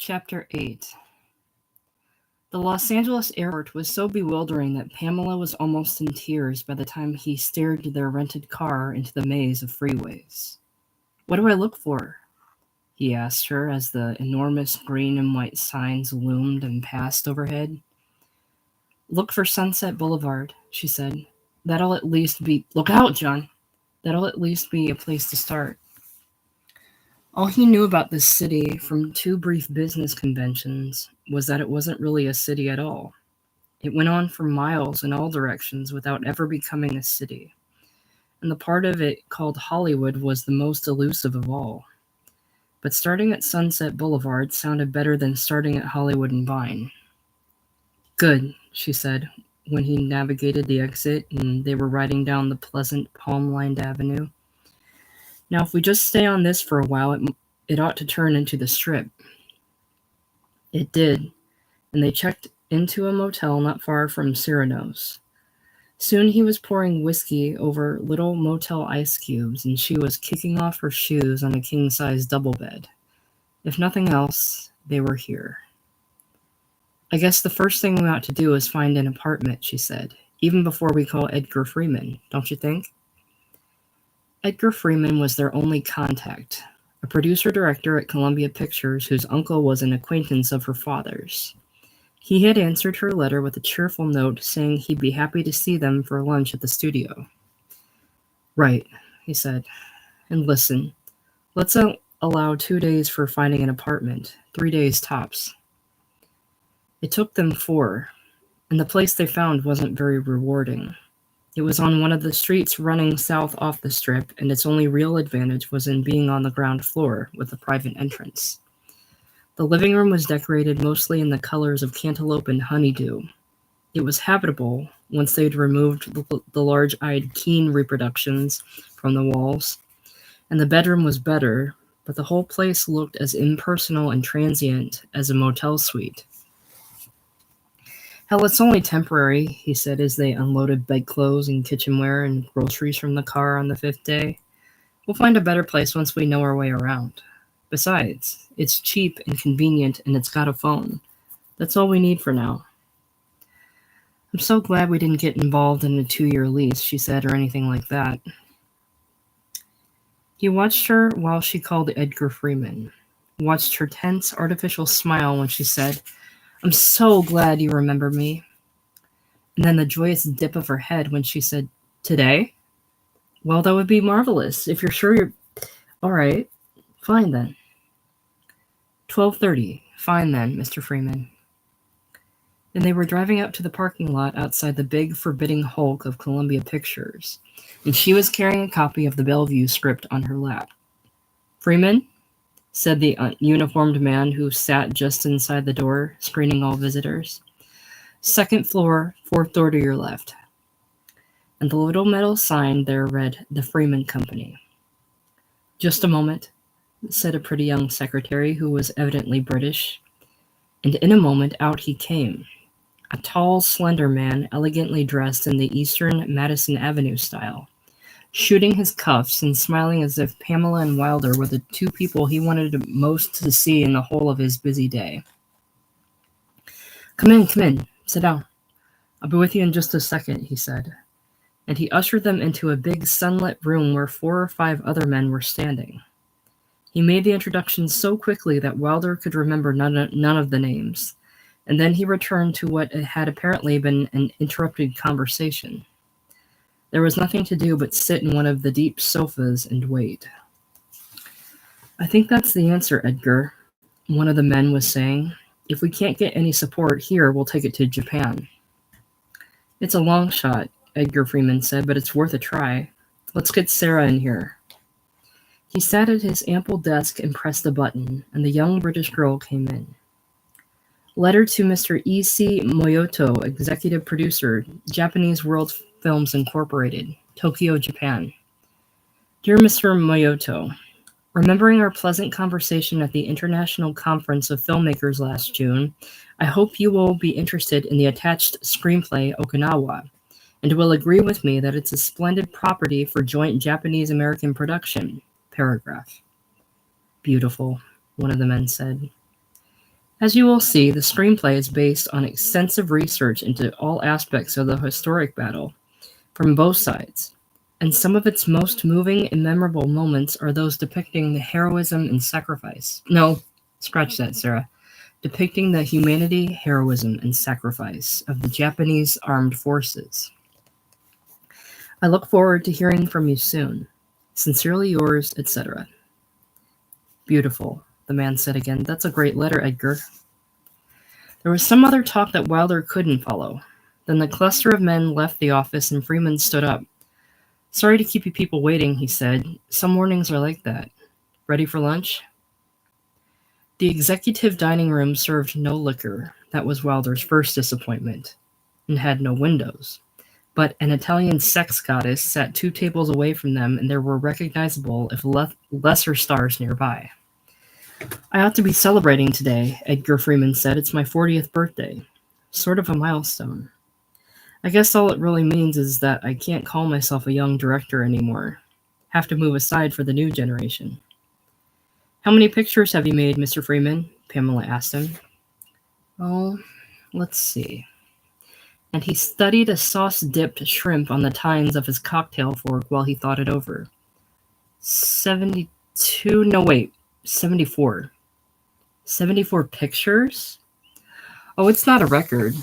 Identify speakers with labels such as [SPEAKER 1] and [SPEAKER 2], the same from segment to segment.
[SPEAKER 1] Chapter 8. The Los Angeles airport was so bewildering that Pamela was almost in tears by the time he steered their rented car into the maze of freeways. "What do I look for?" he asked her as the enormous green and white signs loomed and passed overhead. "Look for Sunset Boulevard," she said. "That'll at least be— Look out, John! That'll at least be a place to start." All he knew about this city from two brief business conventions was that it wasn't really a city at all. It went on for miles in all directions without ever becoming a city. And the part of it called Hollywood was the most elusive of all. But starting at Sunset Boulevard sounded better than starting at Hollywood and Vine. "Good," she said, when he navigated the exit and they were riding down the pleasant palm-lined avenue. "Now, if we just stay on this for a while, it ought to turn into the Strip." It did, and they checked into a motel not far from Cyrano's. Soon he was pouring whiskey over little motel ice cubes, and she was kicking off her shoes on a king-size double bed. If nothing else, they were here. "I guess the first thing we ought to do is find an apartment," she said, "even before we call Edgar Freeman, don't you think?" Edgar Freeman was their only contact, a producer-director at Columbia Pictures whose uncle was an acquaintance of her father's. He had answered her letter with a cheerful note saying he'd be happy to see them for lunch at the studio. "Right," he said. "And listen, let's allow 2 days for finding an apartment, 3 days tops." It took them 4, and the place they found wasn't very rewarding. It was on one of the streets running south off the Strip, and its only real advantage was in being on the ground floor with a private entrance. The living room was decorated mostly in the colors of cantaloupe and honeydew. It was habitable once they'd removed the large-eyed Keene reproductions from the walls, and the bedroom was better, but the whole place looked as impersonal and transient as a motel suite. "Hell, it's only temporary," he said as they unloaded bedclothes and kitchenware and groceries from the car on the 5th day. "We'll find a better place once we know our way around. Besides, it's cheap and convenient and it's got a phone. That's all we need for now." "I'm so glad we didn't get involved in a 2-year lease," she said, "or anything like that." He watched her while she called Edgar Freeman, watched her tense, artificial smile when she said, "I'm so glad you remember me." And then the joyous dip of her head when she said, "Today? Well, that would be marvelous, if you're sure you're— All right, fine then." 12:30. "Fine then, Mr. Freeman." And they were driving up to the parking lot outside the big, forbidding hulk of Columbia Pictures, and she was carrying a copy of the Bellevue script on her lap. "Freeman?" said the uniformed man who sat just inside the door, screening all visitors. "Second floor, 4th door to your left." And the little metal sign there read, "The Freeman Company." "Just a moment," said a pretty young secretary who was evidently British. And in a moment out he came, a tall, slender man, elegantly dressed in the Eastern Madison Avenue style, shooting his cuffs and smiling as if Pamela and Wilder were the two people he wanted most to see in the whole of his busy day. Come in, sit down. I'll be with you in just a second," he said, and he ushered them into a big sunlit room where 4 or 5 other men were standing. He made the introductions so quickly that Wilder could remember none of the names, and then he returned to what had apparently been an interrupted conversation. There was nothing to do but sit in one of the deep sofas and wait. "I think that's the answer, Edgar," one of the men was saying. "If we can't get any support here, we'll take it to Japan." "It's a long shot," Edgar Freeman said, "but it's worth a try. Let's get Sarah in here." He sat at his ample desk and pressed a button, and the young British girl came in. "Letter to Mr. E.C. Moyoto, executive producer, Japanese World Films Incorporated, Tokyo, Japan. Dear Mr. Moyoto, remembering our pleasant conversation at the International Conference of Filmmakers last June, I hope you will be interested in the attached screenplay Okinawa, and will agree with me that it's a splendid property for joint Japanese-American production. Paragraph. Beautiful, one of the men said. As you will see, the screenplay is based on extensive research into all aspects of the historic battle, from both sides, and some of its most moving and memorable moments are those depicting the heroism and sacrifice. No, scratch that, Sarah. Depicting the humanity, heroism, and sacrifice of the Japanese armed forces. I look forward to hearing from you soon. Sincerely yours, etc. Beautiful, the man said again. That's a great letter, Edgar. There was some other talk that Wilder couldn't follow. Then the cluster of men left the office and Freeman stood up. Sorry to keep you people waiting, he said. Some mornings are like that. Ready for lunch? The executive dining room served no liquor. That was Wilder's first disappointment, and had no windows. But an Italian sex goddess sat 2 tables away from them, and there were recognizable, if lesser stars nearby. I ought to be celebrating today, Edgar Freeman said. It's my 40th birthday. Sort of a milestone. I guess all it really means is that I can't call myself a young director anymore. Have to move aside for the new generation. How many pictures have you made, Mr. Freeman? Pamela asked him. Oh, let's see. And he studied a sauce-dipped shrimp on the tines of his cocktail fork while he thought it over. 72? No, wait. 74. 74 pictures? Oh, it's not a record.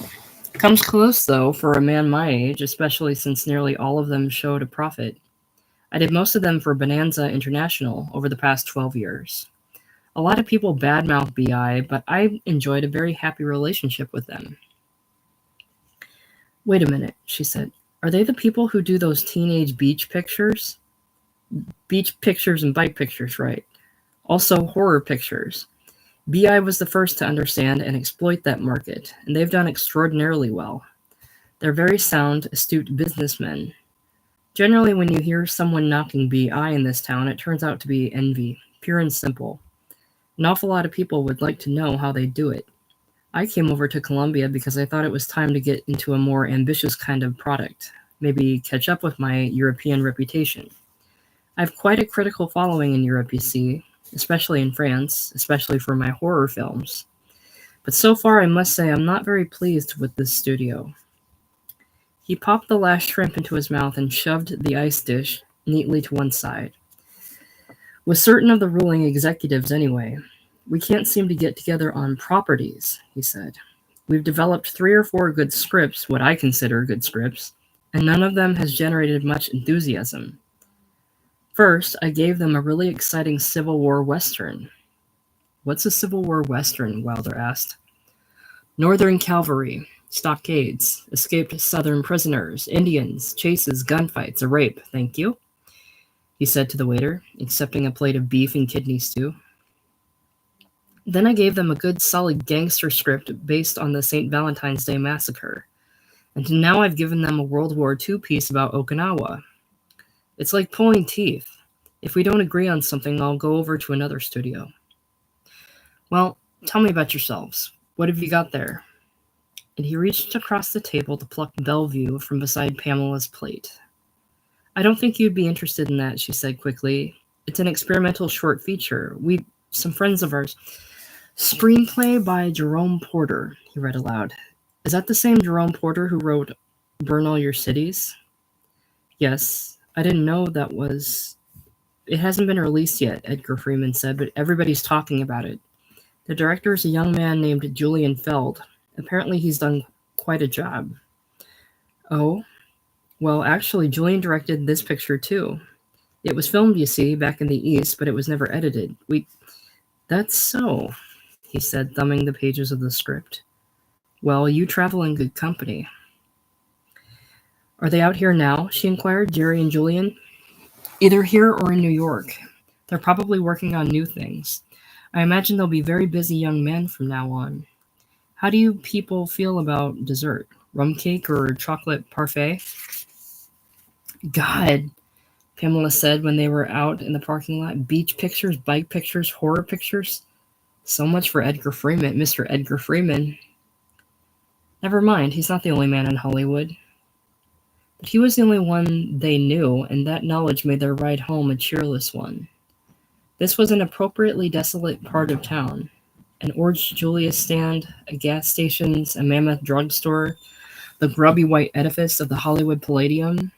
[SPEAKER 1] Comes close, though, for a man my age, especially since nearly all of them showed a profit. I did most of them for Bonanza International over the past 12 years. A lot of people badmouth BI, but I enjoyed a very happy relationship with them. Wait a minute, she said. Are they the people who do those teenage beach pictures? Beach pictures and bike pictures, right. Also horror pictures. BI was the first to understand and exploit that market, and they've done extraordinarily well. They're very sound, astute businessmen. Generally, when you hear someone knocking BI in this town, it turns out to be envy, pure and simple. An awful lot of people would like to know how they do it. I came over to Columbia because I thought it was time to get into a more ambitious kind of product, maybe catch up with my European reputation. I have quite a critical following in Europe, you see, especially in France, especially for my horror films. But so far, I must say I'm not very pleased with this studio. He popped the last shrimp into his mouth and shoved the ice dish neatly to one side. Was certain of the ruling executives anyway. We can't seem to get together on properties, he said. We've developed 3 or 4 good scripts, what I consider good scripts, and none of them has generated much enthusiasm. First, I gave them a really exciting Civil War Western. What's a Civil War Western? Wilder asked. Northern cavalry, stockades, escaped Southern prisoners, Indians, chases, gunfights, a rape, thank you, he said to the waiter, accepting a plate of beef and kidney stew. Then I gave them a good solid gangster script based on the St. Valentine's Day Massacre. And now I've given them a World War II piece about Okinawa. It's like pulling teeth. If we don't agree on something, I'll go over to another studio. Well, tell me about yourselves. What have you got there? And he reached across the table to pluck Bellevue from beside Pamela's plate. I don't think you'd be interested in that, she said quickly. It's an experimental short feature. Some friends of ours. Screenplay by Jerome Porter, he read aloud. Is that the same Jerome Porter who wrote Burn All Your Cities? Yes, I didn't know that was... It hasn't been released yet, Edgar Freeman said, but everybody's talking about it. The director is a young man named Julian Feld. Apparently he's done quite a job. Oh? Well, actually, Julian directed this picture too. It was filmed, you see, back in the East, but it was never edited. That's so, he said, thumbing the pages of the script. Well, you travel in good company. Are they out here now? She inquired, Jerry and Julian. Either here or in New York. They're probably working on new things. I imagine they'll be very busy young men from now on. How do you people feel about dessert? Rum cake or chocolate parfait? God, Pamela said when they were out in the parking lot. Beach pictures, bike pictures, horror pictures. So much for Edgar Freeman, Mr. Edgar Freeman. Never mind, he's not the only man in Hollywood. But he was the only one they knew, and that knowledge made their ride home a cheerless one. This was an appropriately desolate part of town. an Orange Julius stand, a gas stations, a mammoth drugstore, the grubby white edifice of the Hollywood Palladium.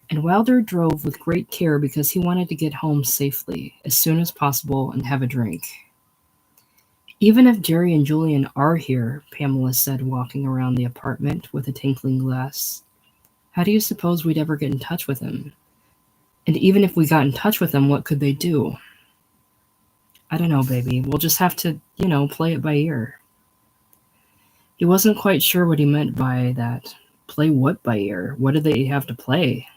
[SPEAKER 1] And Wilder drove with great care because he wanted to get home safely as soon as possible and have a drink. Even if Jerry and Julian are here, Pamela said, walking around the apartment with a tinkling glass, how do you suppose we'd ever get in touch with him? And even if we got in touch with him, what could they do? I don't know, baby. We'll just have to, play it by ear. He wasn't quite sure what he meant by that. Play what by ear? What did they have to play?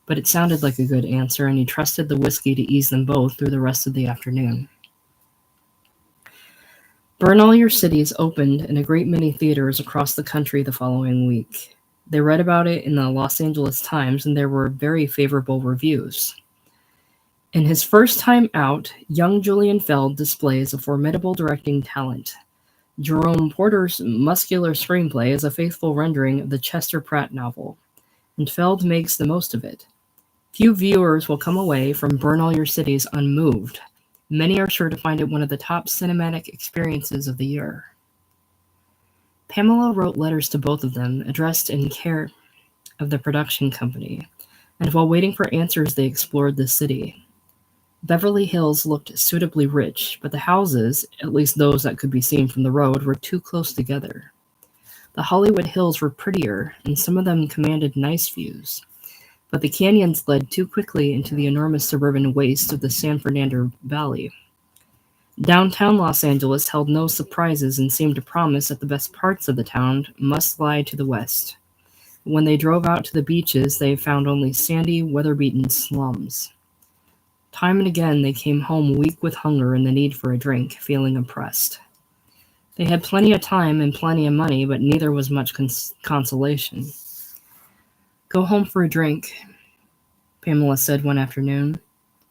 [SPEAKER 1] But it sounded like a good answer, and he trusted the whiskey to ease them both through the rest of the afternoon. Burn All Your Cities opened in a great many theaters across the country the following week. They read about it in the Los Angeles Times, and there were very favorable reviews. In his first time out, young Julian Feld displays a formidable directing talent. Jerome Porter's muscular screenplay is a faithful rendering of the Chester Pratt novel, and Feld makes the most of it. Few viewers will come away from Burn All Your Cities unmoved. Many are sure to find it one of the top cinematic experiences of the year. Pamela wrote letters to both of them, addressed in care of the production company, and while waiting for answers, they explored the city. Beverly Hills looked suitably rich, but the houses, at least those that could be seen from the road, were too close together. The Hollywood Hills were prettier, and some of them commanded nice views, but the canyons led too quickly into the enormous suburban waste of the San Fernando Valley. Downtown Los Angeles held no surprises and seemed to promise that the best parts of the town must lie to the west. When they drove out to the beaches, they found only sandy, weather-beaten slums. Time and again, they came home weak with hunger and the need for a drink, feeling oppressed. They had plenty of time and plenty of money, but neither was much consolation. Go home for a drink, Pamela said one afternoon.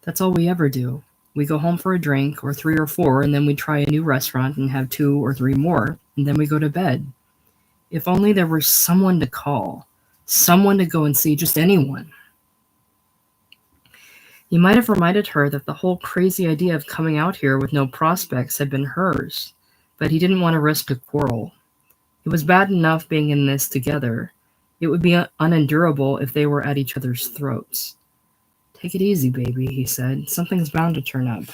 [SPEAKER 1] That's all we ever do. We go home for a drink, or 3 or 4, and then we try a new restaurant and have 2 or 3 more, and then we go to bed. If only there were someone to call, someone to go and see, just anyone. He might have reminded her that the whole crazy idea of coming out here with no prospects had been hers, but he didn't want to risk a quarrel. It was bad enough being in this together. It would be unendurable if they were at each other's throats. Take it easy, baby, he said. Something's bound to turn up.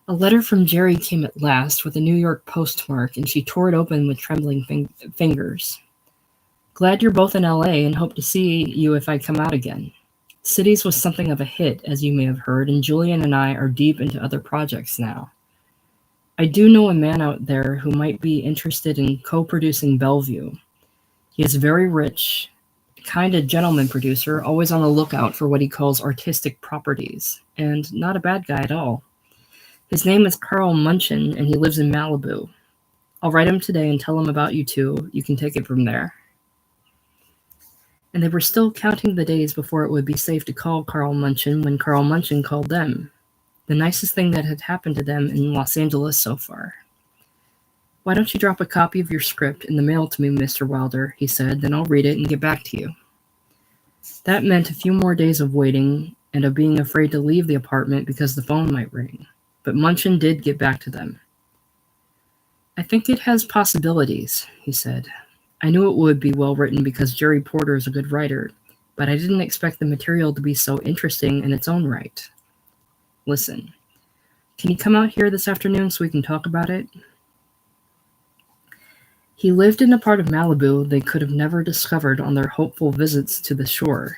[SPEAKER 1] A letter from Jerry came at last with a New York postmark, and she tore it open with trembling fingers. Glad you're both in L.A. and hope to see you if I come out again. Cities was something of a hit, as you may have heard, and Julian and I are deep into other projects now. I do know a man out there who might be interested in co-producing Bellevue. He is very rich, kind of gentleman producer, always on the lookout for what he calls artistic properties, and not a bad guy at all. His name is Carl Munchin, and he lives in Malibu. I'll write him today and tell him about you two. You can take it from there. And they were still counting the days before it would be safe to call Carl Munchin when Carl Munchin called them. The nicest thing that had happened to them in Los Angeles so far. Why don't you drop a copy of your script in the mail to me, Mr. Wilder, he said, then I'll read it and get back to you. That meant a few more days of waiting and of being afraid to leave the apartment because the phone might ring. But Munchin did get back to them. I think it has possibilities, he said. I knew it would be well written because Jerry Porter is a good writer, but I didn't expect the material to be so interesting in its own right. Listen, can you come out here this afternoon so we can talk about it? He lived in a part of Malibu they could have never discovered on their hopeful visits to the shore,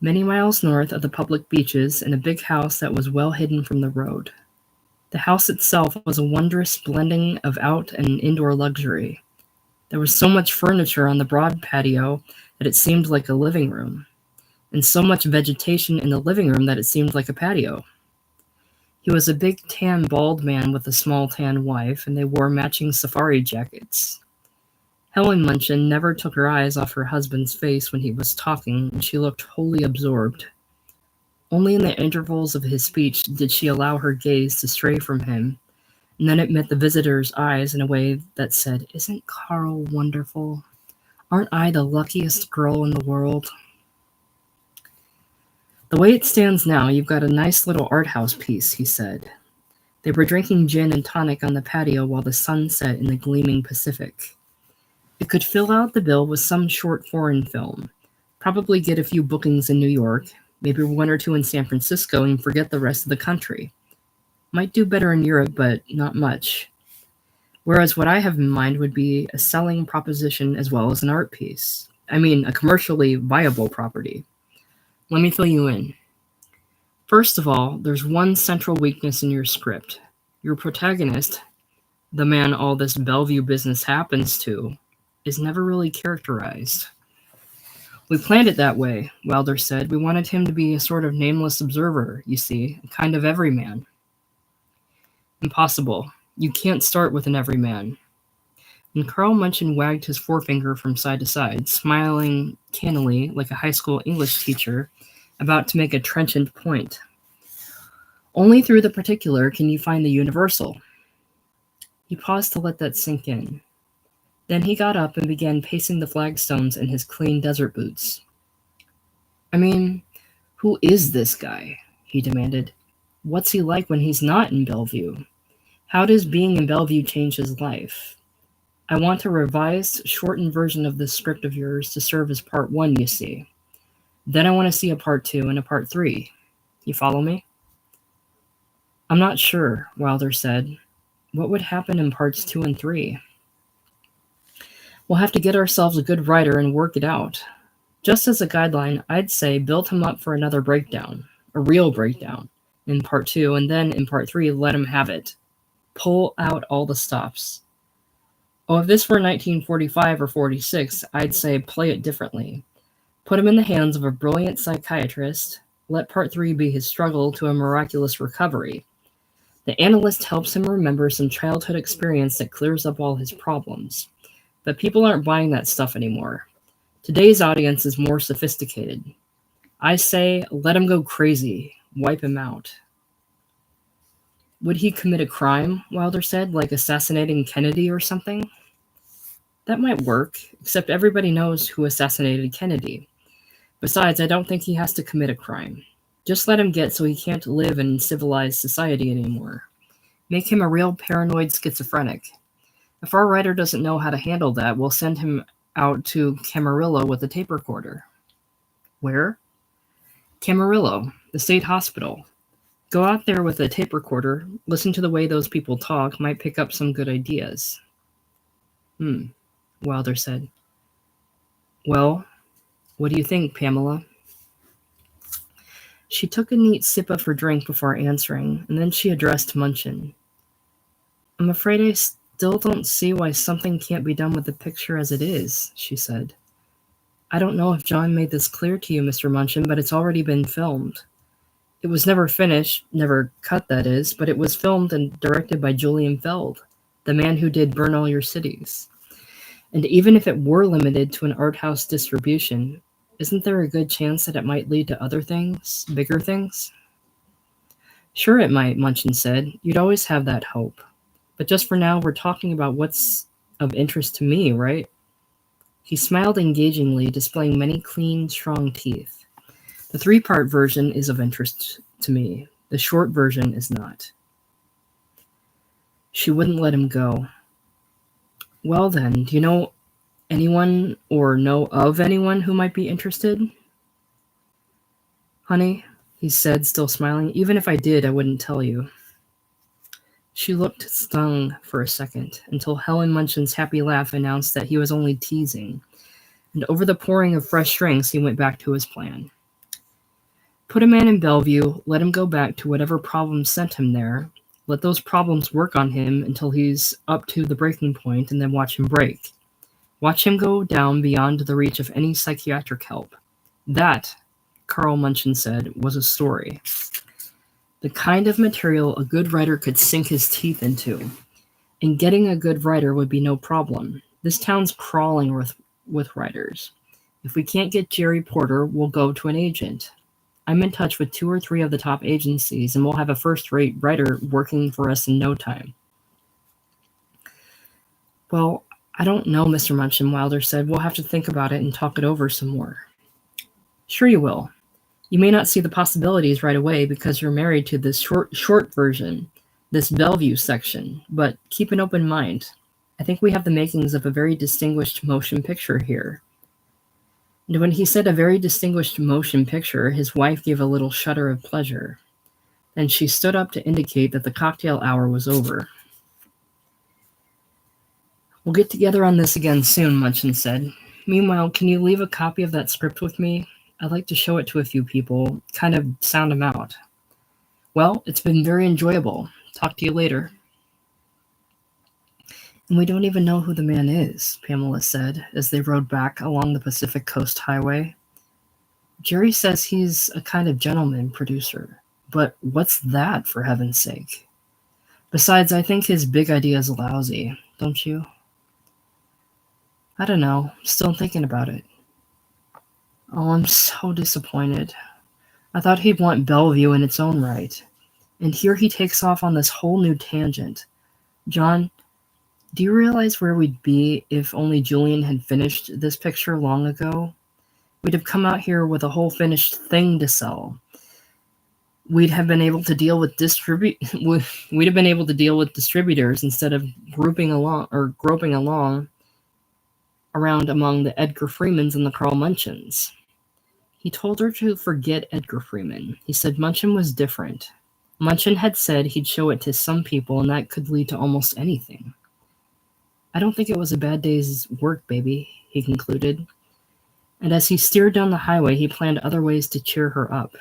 [SPEAKER 1] many miles north of the public beaches, in a big house that was well hidden from the road. The house itself was a wondrous blending of out and indoor luxury. There was so much furniture on the broad patio that it seemed like a living room, and so much vegetation in the living room that it seemed like a patio. He was a big tan bald man with a small tan wife, and they wore matching safari jackets. Helen Munchin never took her eyes off her husband's face when he was talking, and she looked wholly absorbed. Only in the intervals of his speech did she allow her gaze to stray from him, and then it met the visitor's eyes in a way that said, "Isn't Carl wonderful? Aren't I the luckiest girl in the world?" The way it stands now, you've got a nice little art house piece, he said. They were drinking gin and tonic on the patio while the sun set in the gleaming Pacific. It could fill out the bill with some short foreign film, probably get a few bookings in New York, maybe one or two in San Francisco, and forget the rest of the country. Might do better in Europe, but not much. Whereas what I have in mind would be a selling proposition as well as an art piece. I mean, a commercially viable property. Let me fill you in. First of all, there's one central weakness in your script. Your protagonist, the man all this Bellevue business happens to, is never really characterized. We planned it that way, Wilder said. We wanted him to be a sort of nameless observer, you see, a kind of everyman. Impossible. You can't start with an everyman. And Carl Munchin wagged his forefinger from side to side, smiling cannily like a high school English teacher about to make a trenchant point. Only through the particular can you find the universal. He paused to let that sink in. Then he got up and began pacing the flagstones in his clean desert boots. I mean, who is this guy? He demanded. What's he like when he's not in Bellevue? How does being in Bellevue change his life? I want a revised, shortened version of this script of yours to serve as part 1, you see. Then I want to see a part 2 and a part 3. You follow me? I'm not sure, Wilder said. What would happen in parts 2 and 3? We'll have to get ourselves a good writer and work it out. Just as a guideline, I'd say build him up for another breakdown, a real breakdown, in part 2, and then in part 3, let him have it. Pull out all the stops. Oh, if this were 1945 or 46, I'd say play it differently. Put him in the hands of a brilliant psychiatrist. Let part 3 be his struggle to a miraculous recovery. The analyst helps him remember some childhood experience that clears up all his problems. But people aren't buying that stuff anymore. Today's audience is more sophisticated. I say, let him go crazy. Wipe him out. Would he commit a crime, Wilder said, like assassinating Kennedy or something? That might work, except everybody knows who assassinated Kennedy. Besides, I don't think he has to commit a crime. Just let him get so he can't live in civilized society anymore. Make him a real paranoid schizophrenic. If our writer doesn't know how to handle that, we'll send him out to Camarillo with a tape recorder. Where? Camarillo, the state hospital. Go out there with a tape recorder, listen to the way those people talk, might pick up some good ideas. Wilder said. Well, what do you think, Pamela? She took a neat sip of her drink before answering, and then she addressed Munchin. I'm afraid I still don't see why something can't be done with the picture as it is, she said. I don't know if John made this clear to you, Mr. Munchin, but it's already been filmed. It was never finished, never cut, that is, but it was filmed and directed by Julian Feld, the man who did Burn All Your Cities. And even if it were limited to an art house distribution, isn't there a good chance that it might lead to other things, bigger things? Sure it might, Munchin said. You'd always have that hope. But just for now, we're talking about what's of interest to me, right? He smiled engagingly, displaying many clean, strong teeth. The 3-part version is of interest to me. The short version is not. She wouldn't let him go. Well then, do you know anyone or know of anyone who might be interested? Honey, he said, still smiling, even if I did, I wouldn't tell you. She looked stung for a second, until Helen Munchin's happy laugh announced that he was only teasing, and over the pouring of fresh drinks, he went back to his plan. Put a man in Bellevue, let him go back to whatever problems sent him there, let those problems work on him until he's up to the breaking point, and then watch him break. Watch him go down beyond the reach of any psychiatric help. That, Carl Munchin said, was a story. The kind of material a good writer could sink his teeth into. And getting a good writer would be no problem. This town's crawling with writers. If we can't get Jerry Porter, we'll go to an agent. I'm in touch with 2 or 3 of the top agencies, and we'll have a first-rate writer working for us in no time. Well, I don't know, Mr. Munchin, Wilder said. We'll have to think about it and talk it over some more. Sure you will. You may not see the possibilities right away because you're married to this short version, this Bellevue section, but keep an open mind. I think we have the makings of a very distinguished motion picture here." And when he said a very distinguished motion picture, his wife gave a little shudder of pleasure. Then she stood up to indicate that the cocktail hour was over. "We'll get together on this again soon," Munchin said. "Meanwhile, can you leave a copy of that script with me? I'd like to show it to a few people, kind of sound them out." "Well, it's been very enjoyable. Talk to you later." "And we don't even know who the man is," Pamela said as they rode back along the Pacific Coast Highway. "Jerry says he's a kind of gentleman producer. But what's that, for heaven's sake? Besides, I think his big idea is lousy, don't you?" "I don't know. Still thinking about it." "Oh, I'm so disappointed. I thought he'd want Bellevue in its own right. And here he takes off on this whole new tangent. John, do you realize where we'd be if only Julian had finished this picture long ago? We'd have come out here with a whole finished thing to sell. We'd have been able to deal with distributors instead of groping along around among the Edgar Freemans and the Carl Munchins." He told her to forget Edgar Freeman. He said Munchin was different. Munchin had said he'd show it to some people, and that could lead to almost anything. "I don't think it was a bad day's work, baby," he concluded. And as he steered down the highway, he planned other ways to cheer her up.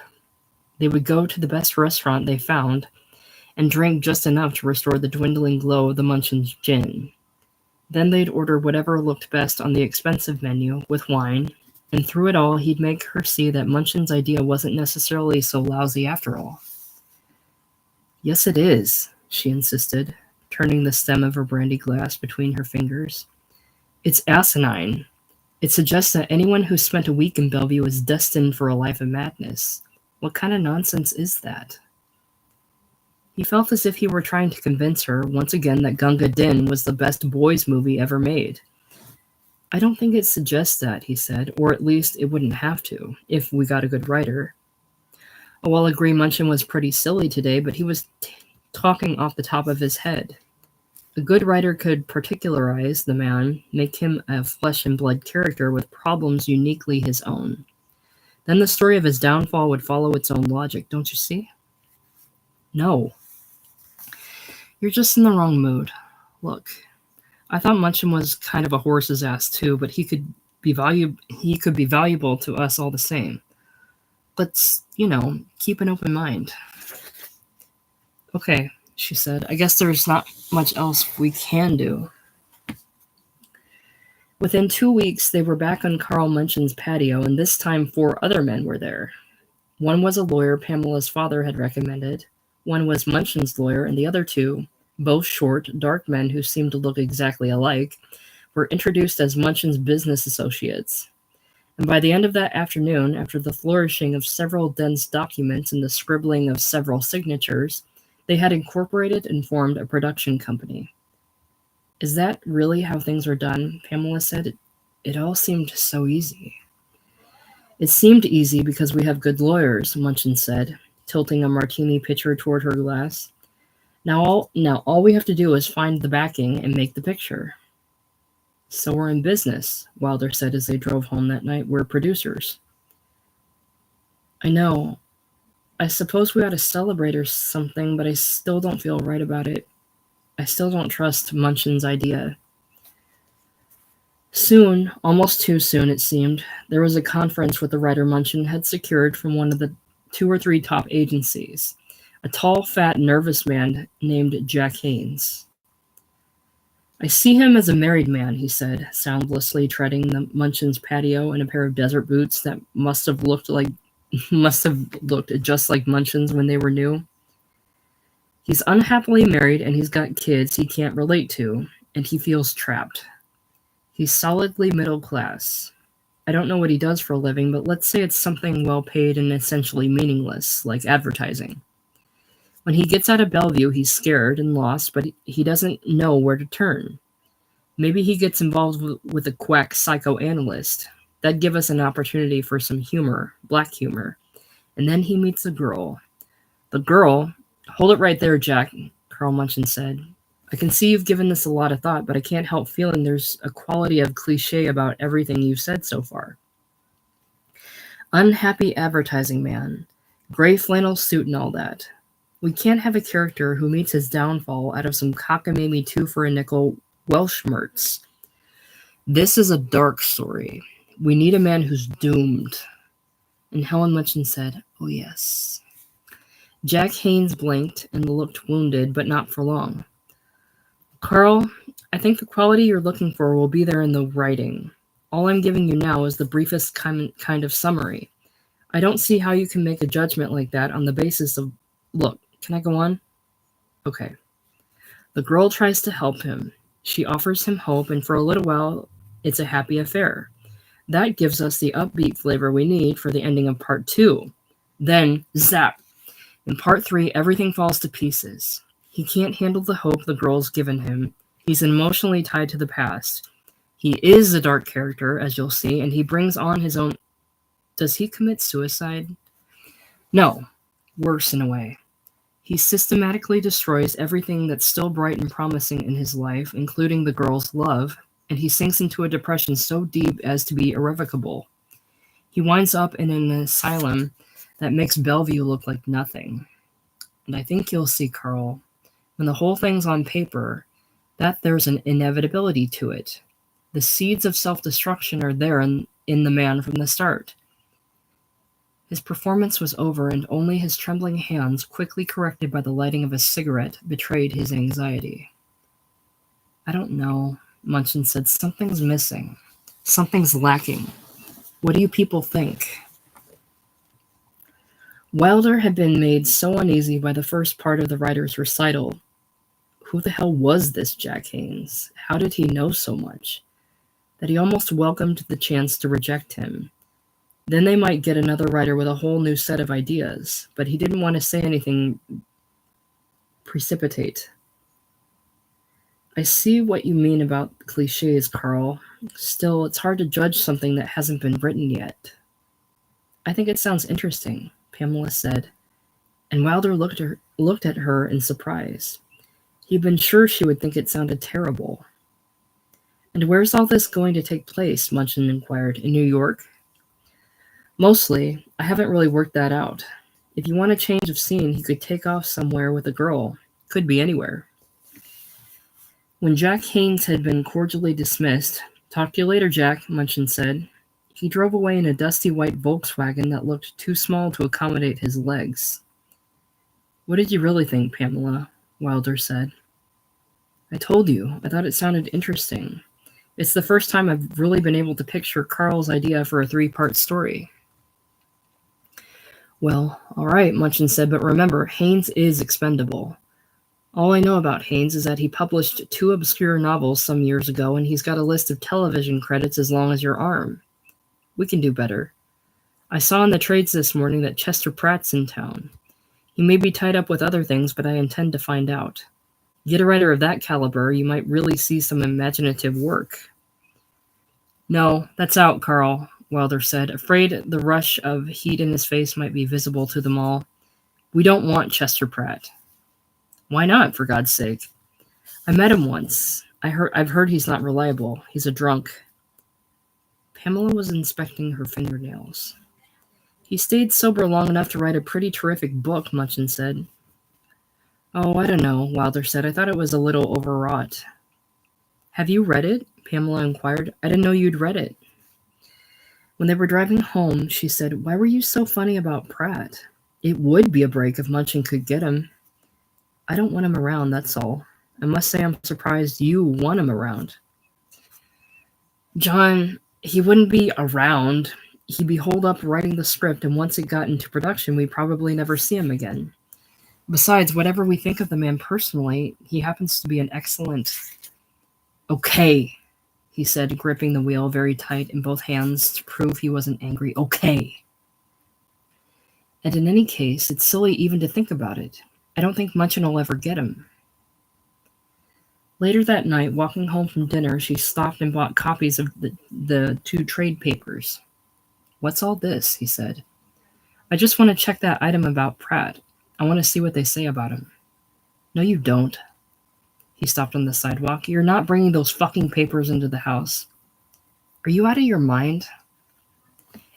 [SPEAKER 1] They would go to the best restaurant they found and drink just enough to restore the dwindling glow of the Munchin's gin. Then they'd order whatever looked best on the expensive menu with wine, and through it all he'd make her see that Munchin's idea wasn't necessarily so lousy after all. "Yes, it is," she insisted, turning the stem of her brandy glass between her fingers. "It's asinine. It suggests that anyone who spent a week in Bellevue is destined for a life of madness. What kind of nonsense is that?" He felt as if he were trying to convince her once again that Gunga Din was the best boys movie ever made. "I don't think it suggests that," he said, "or at least it wouldn't have to, if we got a good writer. Oh, I'll agree Munchin was pretty silly today, but he was talking off the top of his head. A good writer could particularize the man, make him a flesh-and-blood character with problems uniquely his own. Then the story of his downfall would follow its own logic, don't you see?" "No. You're just in the wrong mood. Look, I thought Munchin was kind of a horse's ass too, but he could be valuable to us all the same. Let's, keep an open mind." "Okay," she said. "I guess there's not much else we can do." Within 2 weeks, they were back on Carl Munchin's patio, and this time 4 other men were there. One was a lawyer Pamela's father had recommended. One was Munchin's lawyer, and the other 2, both short, dark men who seemed to look exactly alike, were introduced as Munchin's business associates. And by the end of that afternoon, after the flourishing of several dense documents and the scribbling of several signatures, they had incorporated and formed a production company. "Is that really how things are done?" Pamela said. It all seemed so easy." "It seemed easy because we have good lawyers," Munchin said, tilting a martini pitcher toward her glass. Now all we have to do is find the backing and make the picture." "So we're in business," Wilder said as they drove home that night. "We're producers." "I know. I suppose we ought to celebrate or something, but I still don't feel right about it. I still don't trust Munchin's idea." Soon, almost too soon it seemed, there was a conference with the writer Munchin had secured from one of the 2 or 3 top agencies, a tall, fat, nervous man named Jack Haynes. "I see him as a married man," he said, soundlessly treading the Munchin's patio in a pair of desert boots that must have looked just like Munchin's when they were new. "He's unhappily married and he's got kids he can't relate to, and he feels trapped. He's solidly middle class. I don't know what he does for a living, but let's say it's something well-paid and essentially meaningless, like advertising. When he gets out of Bellevue, he's scared and lost, but he doesn't know where to turn. Maybe he gets involved with a quack psychoanalyst. That'd give us an opportunity for some humor, black humor. And then he meets a girl. The girl—" "Hold it right there, Jack," Carl Munchin said. I can see you've given this a lot of thought, but I can't help feeling there's a quality of cliche about everything you've said so far. Unhappy advertising man, gray flannel suit and all that. We can't have a character who meets his downfall out of some cockamamie 2 for a nickel Welshmerts. This is a dark story. We need a man who's doomed. And Helen Munchin said, oh yes. Jack Haynes blinked and looked wounded, but not for long. Carl, I think the quality you're looking for will be there in the writing. All I'm giving you now is the briefest kind of summary. I don't see how you can make a judgment like that on the basis of... Look, can I go on? Okay. The girl tries to help him. She offers him hope, and for a little while, it's a happy affair. That gives us the upbeat flavor we need for the ending of part 2. Then, zap! In part 3, everything falls to pieces. He can't handle the hope the girl's given him. He's emotionally tied to the past. He is a dark character, as you'll see, and he brings on his own... Does he commit suicide? No. Worse in a way. He systematically destroys everything that's still bright and promising in his life, including the girl's love, and he sinks into a depression so deep as to be irrevocable. He winds up in an asylum that makes Bellevue look like nothing. And I think you'll see, Carl, when the whole thing's on paper, that there's an inevitability to it. The seeds of self-destruction are there in the man from the start. His performance was over, and only his trembling hands, quickly corrected by the lighting of a cigarette, betrayed his anxiety. I don't know, Munchin said. Something's missing. Something's lacking. What do you people think? Wilder had been made so uneasy by the first part of the writer's recital. Who the hell was this Jack Haynes? How did he know so much? That he almost welcomed the chance to reject him. Then they might get another writer with a whole new set of ideas, but he didn't want to say anything precipitate. I see what you mean about cliches, Carl. Still, it's hard to judge something that hasn't been written yet. I think it sounds interesting, Pamela said, and Wilder looked at her in surprise. He'd been sure she would think it sounded terrible. And where's all this going to take place? Munchin inquired. In New York? Mostly. I haven't really worked that out. If you want a change of scene, he could take off somewhere with a girl. Could be anywhere. When Jack Haynes had been cordially dismissed, talk to you later, Jack, Munchin said. He drove away in a dusty white Volkswagen that looked too small to accommodate his legs. What did you really think, Pamela? Wilder said. I told you. I thought it sounded interesting. It's the first time I've really been able to picture Carl's idea for a 3-part story. Well, all right, Munchin said, but remember, Haynes is expendable. All I know about Haynes is that he published 2 obscure novels some years ago, and he's got a list of television credits as long as your arm. We can do better. I saw in the trades this morning that Chester Pratt's in town. He may be tied up with other things, but I intend to find out. Get a writer of that caliber, you might really see some imaginative work. No, that's out, Carl, Wilder said, afraid the rush of heat in his face might be visible to them all. We don't want Chester Pratt. Why not, for God's sake? I met him once. I've heard he's not reliable. He's a drunk. Pamela was inspecting her fingernails. He stayed sober long enough to write a pretty terrific book, Munchin said. Oh, I don't know, Wilder said. I thought it was a little overwrought. Have you read it? Pamela inquired. I didn't know you'd read it. When they were driving home, she said, Why were you so funny about Pratt? It would be a break if Munchin could get him. I don't want him around, that's all. I must say I'm surprised you want him around. John, he wouldn't be around. He'd be holed up writing the script, and once it got into production, we'd probably never see him again. Besides, whatever we think of the man personally, he happens to be an excellent... Okay, he said, gripping the wheel very tight in both hands to prove he wasn't angry. Okay. And in any case, it's silly even to think about it. I don't think Munchin will ever get him. Later that night, walking home from dinner, she stopped and bought copies of the 2 trade papers. What's all this? He said. I just want to check that item about Pratt. I want to see what they say about him. No, you don't. He stopped on the sidewalk. You're not bringing those fucking papers into the house. Are you out of your mind?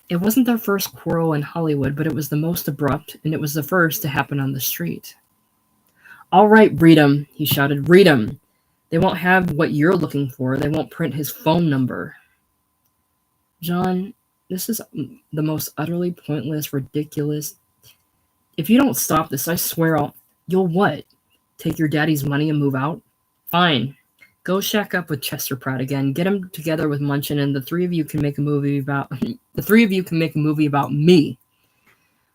[SPEAKER 1] It wasn't their first quarrel in Hollywood, but it was the most abrupt, and it was the first to happen on the street. All right, read 'em, he shouted. Read 'em. They won't have what you're looking for. They won't print his phone number. John, this is the most utterly pointless, ridiculous. If you don't stop this, I swear You'll what? Take your daddy's money and move out? Fine. Go shack up with Chester Pratt again. Get him together with Munchin, and the three of you can make a movie about me.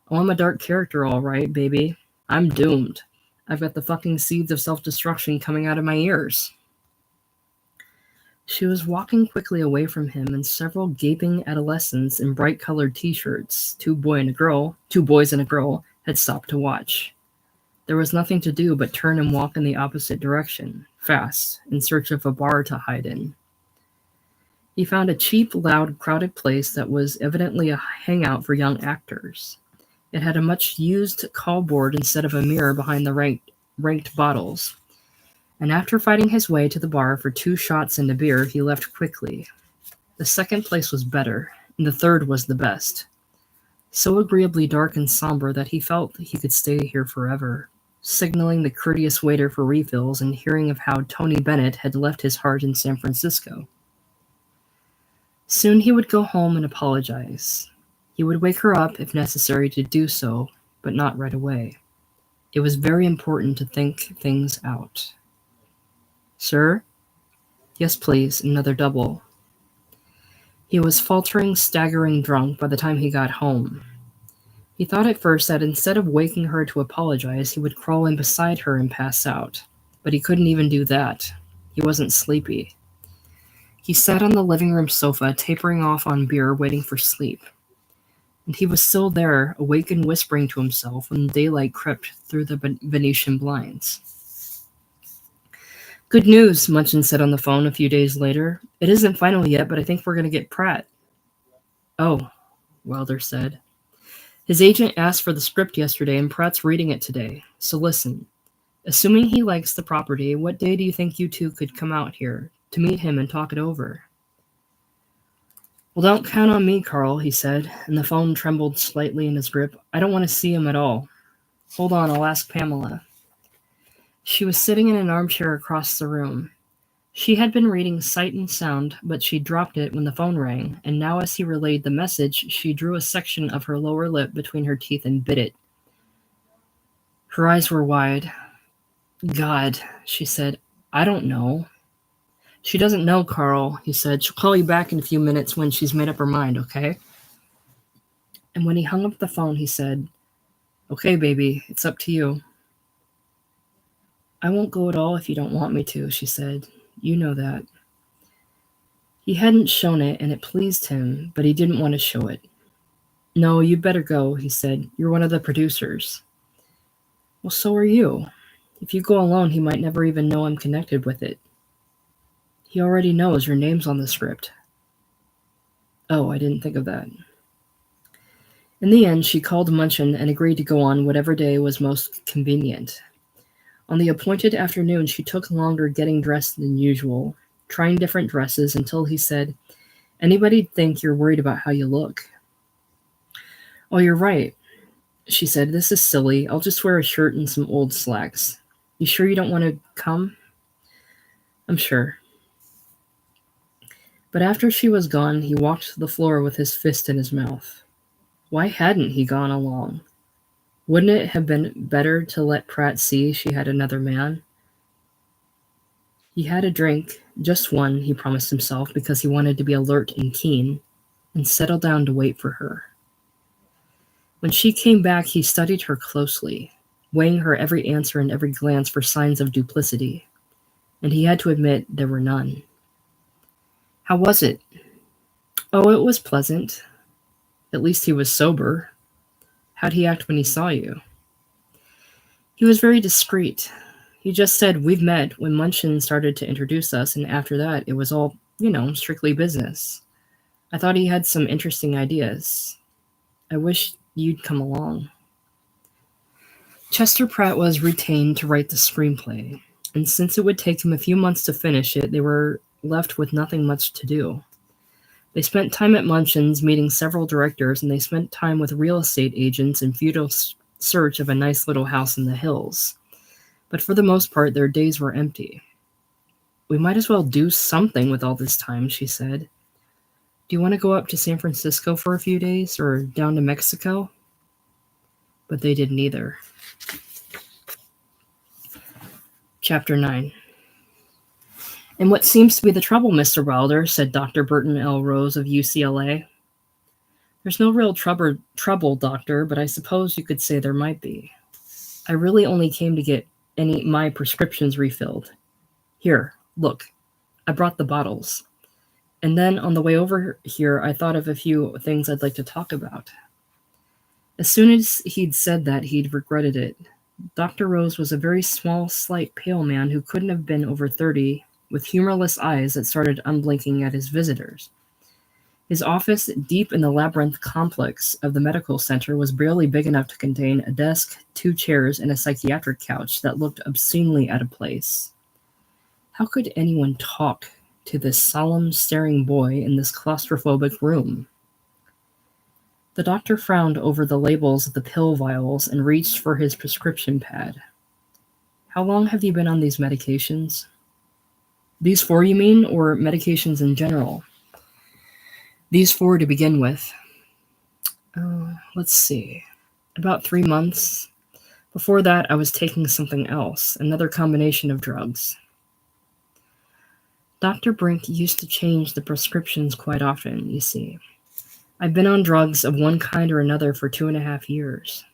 [SPEAKER 1] Oh, I'm a dark character, all right, baby. I'm doomed. I've got the fucking seeds of self-destruction coming out of my ears. She was walking quickly away from him, and several gaping adolescents in bright-colored t-shirts, two boys and a girl, had stopped to watch. There was nothing to do but turn and walk in the opposite direction, fast, in search of a bar to hide in. He found a cheap, loud, crowded place that was evidently a hangout for young actors. It had a much-used callboard instead of a mirror behind the ranked bottles. And after fighting his way to the bar for 2 shots and a beer, he left quickly. The second place was better, and the third was the best. So agreeably dark and somber that he felt he could stay here forever, signaling the courteous waiter for refills and hearing of how Tony Bennett had left his heart in San Francisco. Soon he would go home and apologize. He would wake her up if necessary to do so, but not right away. It was very important to think things out. Sir? Yes, please, another double. He was faltering, staggering drunk by the time he got home. He thought at first that instead of waking her to apologize, he would crawl in beside her and pass out. But he couldn't even do that. He wasn't sleepy. He sat on the living room sofa, tapering off on beer, waiting for sleep. And he was still there, awake and whispering to himself when daylight crept through the Venetian blinds. Good news, Munchin said on the phone a few days later. It isn't final yet, but I think we're going to get Pratt. Oh, Wilder said. His agent asked for the script yesterday, and Pratt's reading it today. So listen, assuming he likes the property, what day do you think you two could come out here to meet him and talk it over? Well, don't count on me, Carl, he said, and the phone trembled slightly in his grip. I don't want to see him at all. Hold on, I'll ask Pamela. She was sitting in an armchair across the room. She had been reading Sight and Sound, but she dropped it when the phone rang, and now as he relayed the message, she drew a section of her lower lip between her teeth and bit it. Her eyes were wide. God, she said, I don't know. She doesn't know, Carl, he said. She'll call you back in a few minutes when she's made up her mind, okay? And when he hung up the phone, he said, Okay, baby, it's up to you. I won't go at all if you don't want me to, she said. You know that. He hadn't shown it, and it pleased him, but he didn't want to show it. No, you'd better go, he said. You're one of the producers. Well, so are you. If you go alone, he might never even know I'm connected with it. He already knows your name's on the script. Oh, I didn't think of that. In the end, she called Munchin and agreed to go on whatever day was most convenient. On the appointed afternoon, she took longer getting dressed than usual, trying different dresses until he said, Anybody'd think you're worried about how you look. Oh, you're right, she said. This is silly. I'll just wear a shirt and some old slacks. You sure you don't want to come? I'm sure. But after she was gone, he walked to the floor with his fist in his mouth. Why hadn't he gone along? Wouldn't it have been better to let Pratt see she had another man? He had a drink, just one, he promised himself, because he wanted to be alert and keen, and settled down to wait for her. When she came back, he studied her closely, weighing her every answer and every glance for signs of duplicity, and he had to admit there were none. How was it? Oh, it was pleasant. At least he was sober. How'd he act when he saw you? He was very discreet. He just said, We've met, when Munchin started to introduce us, and after that, it was all, strictly business. I thought he had some interesting ideas. I wish you'd come along. Chester Pratt was retained to write the screenplay, and since it would take him a few months to finish it, they were left with nothing much to do. They spent time at Munchin's meeting several directors, and they spent time with real estate agents in futile search of a nice little house in the hills. But for the most part, their days were empty. "We might as well do something with all this time," she said. "Do you want to go up to San Francisco for a few days, or down to Mexico?" But they did neither. Chapter 9. "And what seems to be the trouble, Mr. Wilder?" said Dr. Burton L. Rose of UCLA. "There's no real trouble, Doctor, but I suppose you could say there might be. I really only came to get my prescriptions refilled. Here, look, I brought the bottles. And then on the way over here, I thought of a few things I'd like to talk about." As soon as he'd said that, he'd regretted it. Dr. Rose was a very small, slight, pale man who couldn't have been over 30, with humorless eyes that started unblinking at his visitors. His office, deep in the labyrinth complex of the medical center, was barely big enough to contain a desk, 2 chairs, and a psychiatric couch that looked obscenely out of place. How could anyone talk to this solemn, staring boy in this claustrophobic room? The doctor frowned over the labels of the pill vials and reached for his prescription pad. "How long have you been on these medications?" "These 4, you mean, or medications in general?" "These 4 to begin with." Let's see. About 3 months. Before that, I was taking something else, another combination of drugs. Dr. Brink used to change the prescriptions quite often, you see. I've been on drugs of one kind or another for 2.5 years.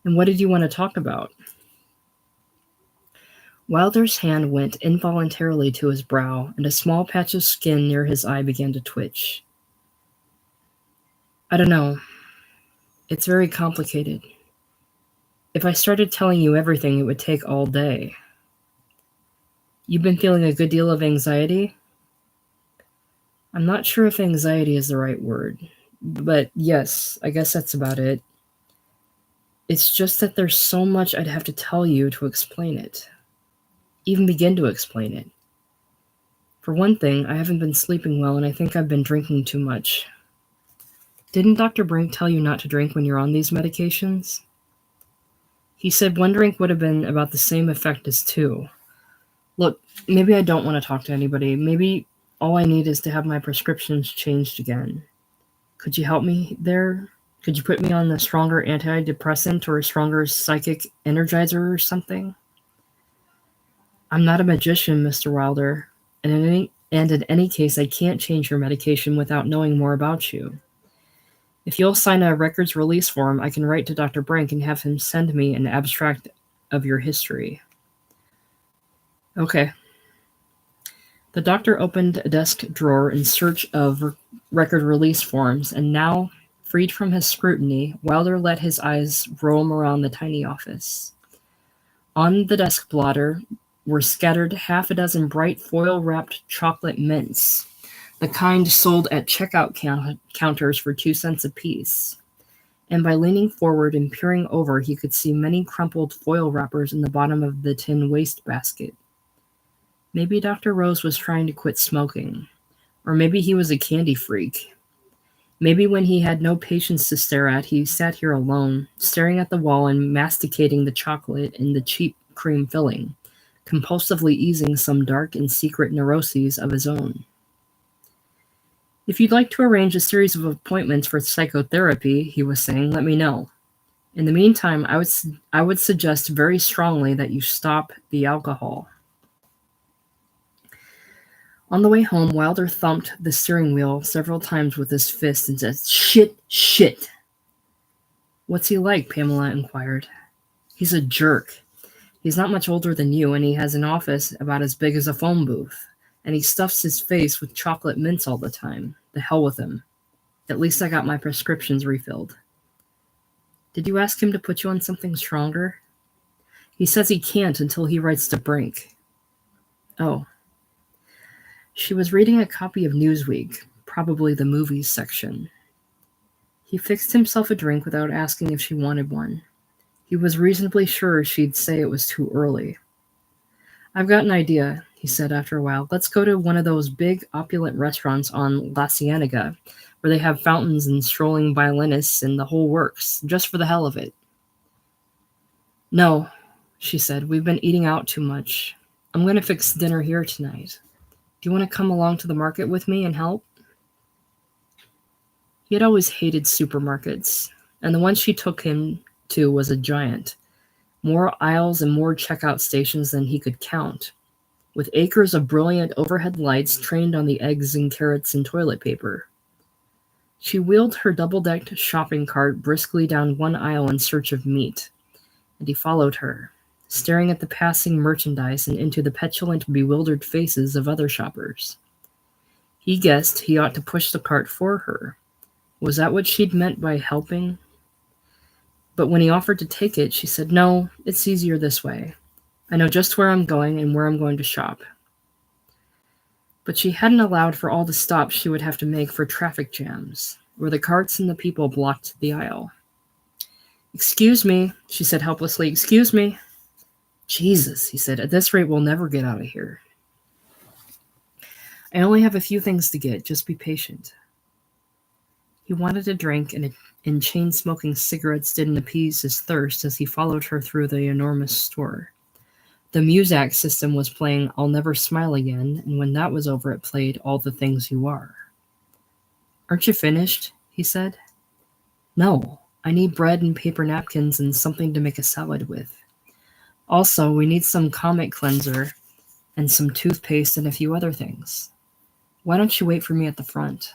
[SPEAKER 1] "And what did you want to talk about?" Wilder's hand went involuntarily to his brow, and a small patch of skin near his eye began to twitch. "I don't know. It's very complicated. If I started telling you everything, it would take all day." "You've been feeling a good deal of anxiety?" "I'm not sure if anxiety is the right word, but yes, I guess that's about it. It's just that there's so much I'd have to tell you to explain it. Even begin to explain it. For one thing, I haven't been sleeping well, and I think I've been drinking too much." "Didn't Dr. Brink tell you not to drink when you're on these medications?" "He said one drink would have been about the same effect as 2. Look, maybe I don't want to talk to anybody. Maybe all I need is to have my prescriptions changed again. Could you help me there? Could you put me on a stronger antidepressant or a stronger psychic energizer or something?" "I'm not a magician, Mr. Wilder, and in any case, I can't change your medication without knowing more about you. If you'll sign a records release form, I can write to Dr. Brink and have him send me an abstract of your history." "Okay." The doctor opened a desk drawer in search of record release forms, and now, freed from his scrutiny, Wilder let his eyes roam around the tiny office. On the desk blotter were scattered 6 bright foil-wrapped chocolate mints, the kind sold at checkout counters for 2 cents apiece. And by leaning forward and peering over, he could see many crumpled foil wrappers in the bottom of the tin wastebasket. Maybe Dr. Rose was trying to quit smoking, or maybe he was a candy freak. Maybe when he had no patience to stare at, he sat here alone, staring at the wall and masticating the chocolate and the cheap cream filling, compulsively easing some dark and secret neuroses of his own. "If you'd like to arrange a series of appointments for psychotherapy," he was saying, "let me know. In the meantime, I would suggest very strongly that you stop the alcohol." On the way home, Wilder thumped the steering wheel several times with his fist and said, "Shit, shit." "What's he like?" Pamela inquired. "He's a jerk. He's not much older than you, and he has an office about as big as a phone booth, and he stuffs his face with chocolate mints all the time. The hell with him. At least I got my prescriptions refilled." "Did you ask him to put you on something stronger?" "He says he can't until he writes to Brink." "Oh." She was reading a copy of Newsweek, probably the movies section. He fixed himself a drink without asking if she wanted one. He was reasonably sure she'd say it was too early. "I've got an idea," he said after a while. "Let's go to one of those big, opulent restaurants on La Cienega, where they have fountains and strolling violinists and the whole works, just for the hell of it." "No," she said. "We've been eating out too much. I'm going to fix dinner here tonight. Do you want to come along to the market with me and help?" He had always hated supermarkets, and the one she took him to was a giant. More aisles and more checkout stations than he could count, with acres of brilliant overhead lights trained on the eggs and carrots and toilet paper. She wheeled her double-decked shopping cart briskly down one aisle in search of meat, and he followed her, staring at the passing merchandise and into the petulant, bewildered faces of other shoppers. He guessed he ought to push the cart for her. Was that what she'd meant by helping? But when he offered to take it, she said, "No, it's easier this way. I know just where I'm going and where I'm going to shop." But she hadn't allowed for all the stops she would have to make for traffic jams, where the carts and the people blocked the aisle. "Excuse me," she said helplessly. "Excuse me." "Jesus," he said, "at this rate we'll never get out of here. I only have a few things to get. Just be patient." He wanted a drink, and chain-smoking cigarettes didn't appease his thirst as he followed her through the enormous store. The Muzak system was playing "I'll Never Smile Again," and when that was over it played "All the Things You Are." "Aren't you finished?" he said. "No, I need bread and paper napkins and something to make a salad with. Also, we need some comic cleanser and some toothpaste and a few other things. Why don't you wait for me at the front?"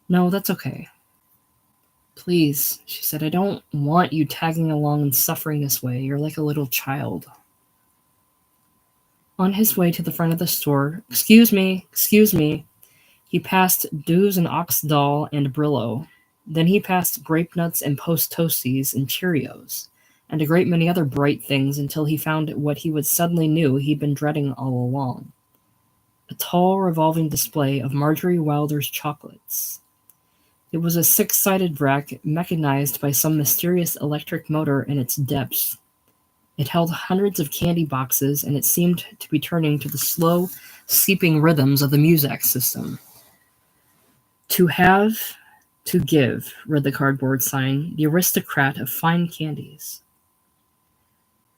[SPEAKER 1] "No, that's okay." "Please," she said, "I don't want you tagging along and suffering this way. You're like a little child." On his way to the front of the store, excuse me," he passed Dews and Oxdal and Brillo. Then he passed Grape Nuts and Post Toasties and Cheerios, and a great many other bright things until he found what he would suddenly knew he'd been dreading all along. A tall revolving display of Marjorie Wilder's chocolates. It was a six-sided rack mechanized by some mysterious electric motor in its depths. It held hundreds of candy boxes, and it seemed to be turning to the slow, seeping rhythms of the Muzak system. "To have, to give," read the cardboard sign, "the aristocrat of fine candies."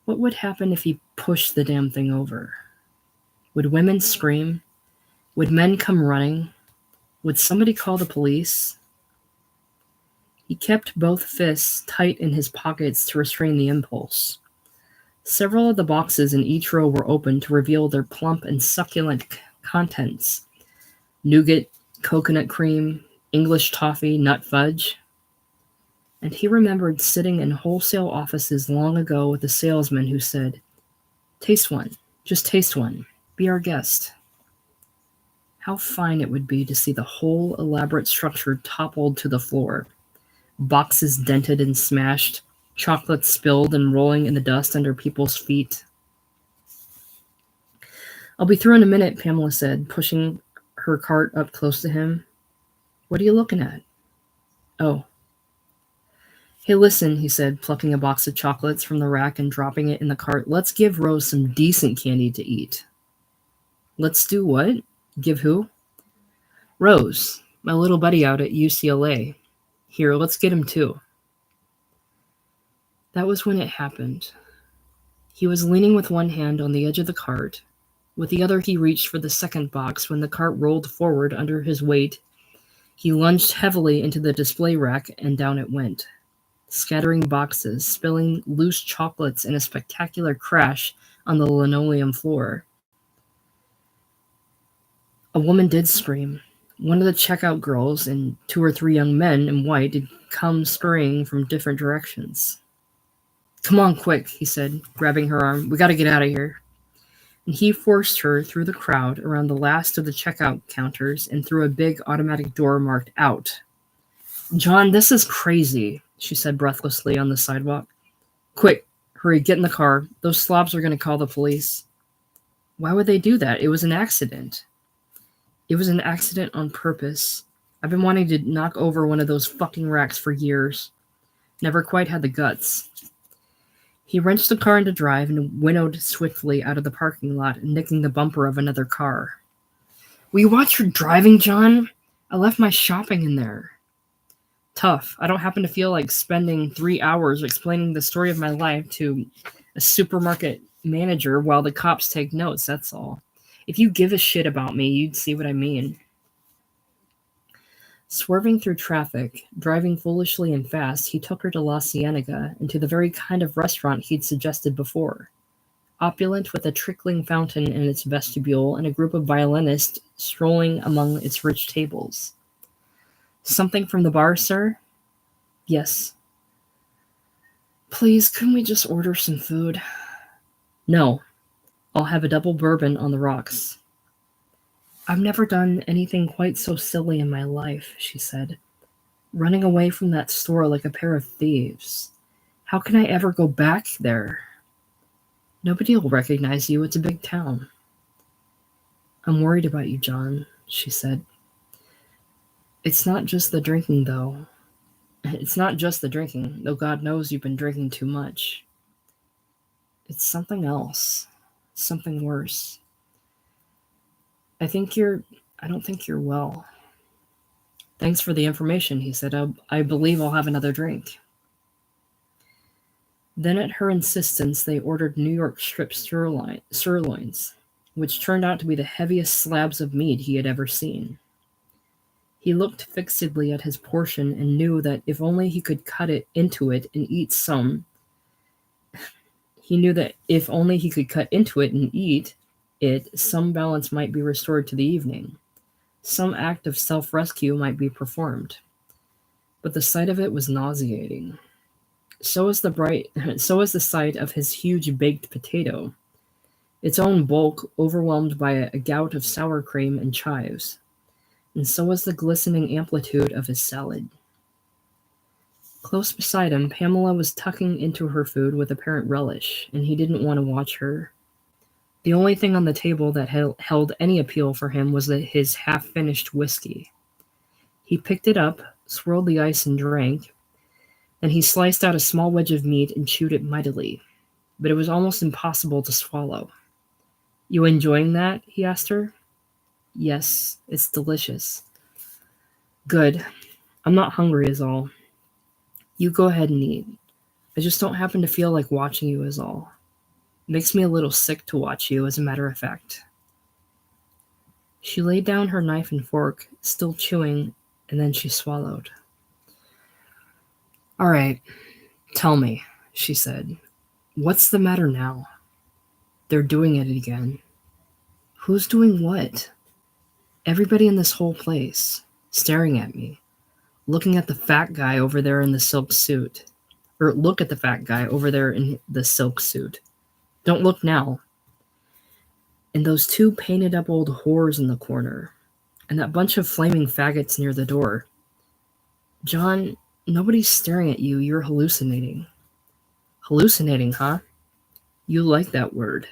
[SPEAKER 1] What would happen if he pushed the damn thing over? Would women scream? Would men come running? Would somebody call the police? He kept both fists tight in his pockets to restrain the impulse. Several of the boxes in each row were open to reveal their plump and succulent contents: nougat, coconut cream, English toffee, nut fudge. And he remembered sitting in wholesale offices long ago with a salesman who said, "Taste one, just taste one, be our guest." How fine it would be to see the whole elaborate structure toppled to the floor, boxes dented and smashed, chocolate spilled and rolling in the dust under people's feet. "I'll be through in a minute," Pamela said, pushing her cart up close to him. "What are you looking at?" "Oh." "Hey, listen," he said, plucking a box of chocolates from the rack and dropping it in the cart. "Let's give Rose some decent candy to eat." "Let's do what? Give who?" "Rose, my little buddy out at UCLA. Here, let's get him too." That was when it happened. He was leaning with one hand on the edge of the cart. With the other he reached for the second box. When the cart rolled forward under his weight, he lunged heavily into the display rack, and down it went, scattering boxes, spilling loose chocolates in a spectacular crash on the linoleum floor. A woman did scream. One of the checkout girls and 2 or 3 young men in white had come scurrying from different directions. "Come on, quick," he said, grabbing her arm. "We got to get out of here." And he forced her through the crowd, around the last of the checkout counters, and through a big automatic door marked "Out." "John, this is crazy," she said breathlessly on the sidewalk. "Quick, hurry, get in the car. Those slobs are going to call the police." "Why would they do that? It was an accident." "It was an accident on purpose. I've been wanting to knock over one of those fucking racks for years. Never quite had the guts." He wrenched the car into drive and winnowed swiftly out of the parking lot, nicking the bumper of another car. Will you watch your driving, John? I left my shopping in there. Tough. I don't happen to feel like spending 3 hours explaining the story of my life to a supermarket manager while the cops take notes, that's all. If you give a shit about me, you'd see what I mean. Swerving through traffic, driving foolishly and fast, he took her to La Cienega and to the very kind of restaurant he'd suggested before. Opulent, with a trickling fountain in its vestibule and a group of violinists strolling among its rich tables. Something from the bar, sir? Yes. Please, couldn't we just order some food? No. I'll have a double bourbon on the rocks. I've never done anything quite so silly in my life, she said. Running away from that store like a pair of thieves. How can I ever go back there? Nobody will recognize you. It's a big town. I'm worried about you, John, she said. It's not just the drinking, though. It's not just the drinking, though God knows you've been drinking too much. It's something else. Something worse. I don't think you're well. Thanks for the information, he said. I believe I'll have another drink. Then at her insistence, they ordered New York strip sirloins, which turned out to be the heaviest slabs of meat he had ever seen. He looked fixedly at his portion and knew that if only he could cut it into it and eat some, some balance might be restored to the evening. Some act of self-rescue might be performed. But the sight of it was nauseating. So was the sight of his huge baked potato, its own bulk overwhelmed by a gout of sour cream and chives. And so was the glistening amplitude of his salad. Close beside him, Pamela was tucking into her food with apparent relish, and he didn't want to watch her. The only thing on the table that held any appeal for him was his half-finished whiskey. He picked it up, swirled the ice, and drank. Then he sliced out a small wedge of meat and chewed it mightily, but it was almost impossible to swallow. You enjoying that? He asked her. Yes, it's delicious. Good. I'm not hungry is all. You go ahead and eat. I just don't happen to feel like watching you is all. It makes me a little sick to watch you, as a matter of fact. She laid down her knife and fork, still chewing, and then she swallowed. All right, tell me, she said. What's the matter now? They're doing it again. Who's doing what? Everybody in this whole place, staring at me, looking at the fat guy over there in the silk suit. Or look at the fat guy over there in the silk suit. Don't look now. And those two painted up old whores in the corner. And that bunch of flaming faggots near the door. John, nobody's staring at you. You're hallucinating. Hallucinating, huh? You like that word.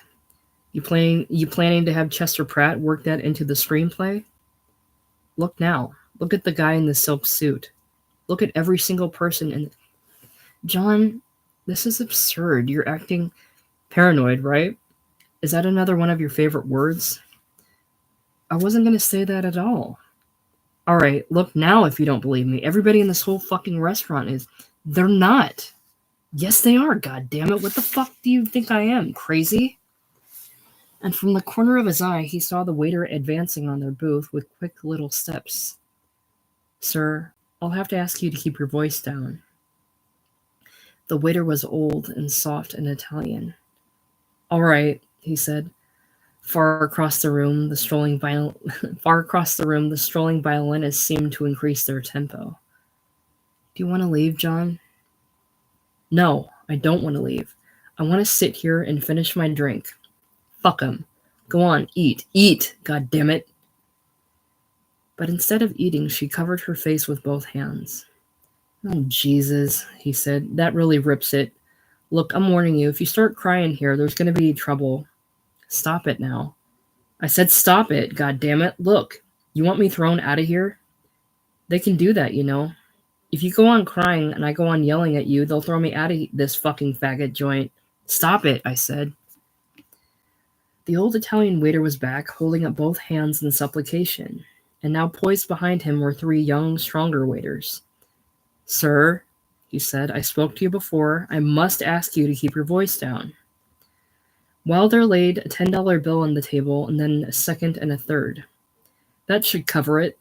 [SPEAKER 1] You planning to have Chester Pratt work that into the screenplay? Look now. Look at the guy in the silk suit. Look at every single person in... John, this is absurd. You're acting paranoid, right? Is that another one of your favorite words? I wasn't going to say that at all. All right, look now if you don't believe me. Everybody in this whole fucking restaurant is... They're not. Yes, they are, goddammit. What the fuck do you think I am, crazy? And from the corner of his eye, he saw the waiter advancing on their booth with quick little steps. Sir, I'll have to ask you to keep your voice down. The waiter was old and soft and Italian. All right, he said. Far across the room, the strolling violinists seemed to increase their tempo. Do you want to leave, John? No, I don't want to leave. I want to sit here and finish my drink. Fuck 'em. Go on, eat, goddammit. But instead of eating, she covered her face with both hands. Oh, Jesus, he said. That really rips it. Look, I'm warning you. If you start crying here, there's going to be trouble. Stop it now. I said stop it, goddammit. Look, you want me thrown out of here? They can do that, you know. If you go on crying and I go on yelling at you, they'll throw me out of this fucking faggot joint. "Stop it," I said. The old Italian waiter was back, holding up both hands in supplication, and now poised behind him were three young, stronger waiters. "Sir," he said, "I spoke to you before. I must ask you to keep your voice down." Wilder laid a $10 bill on the table and then a second and a third. "That should cover it."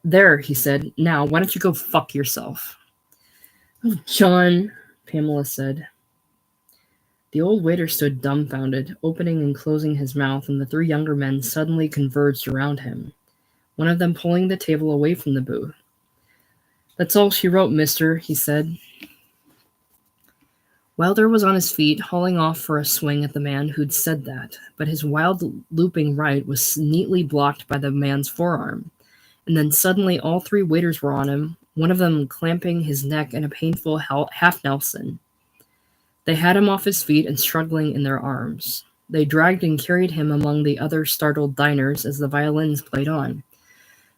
[SPEAKER 1] "There," he said. "Now, why don't you go fuck yourself?" "Oh, John," Pamela said. The old waiter stood dumbfounded, opening and closing his mouth, and the three younger men suddenly converged around him, one of them pulling the table away from the booth. "That's all she wrote, mister," he said. Wilder was on his feet, hauling off for a swing at the man who'd said that, but his wild looping right was neatly blocked by the man's forearm. And then suddenly all three waiters were on him, one of them clamping his neck in a painful half-Nelson. They had him off his feet and struggling in their arms. They dragged and carried him among the other startled diners as the violins played on.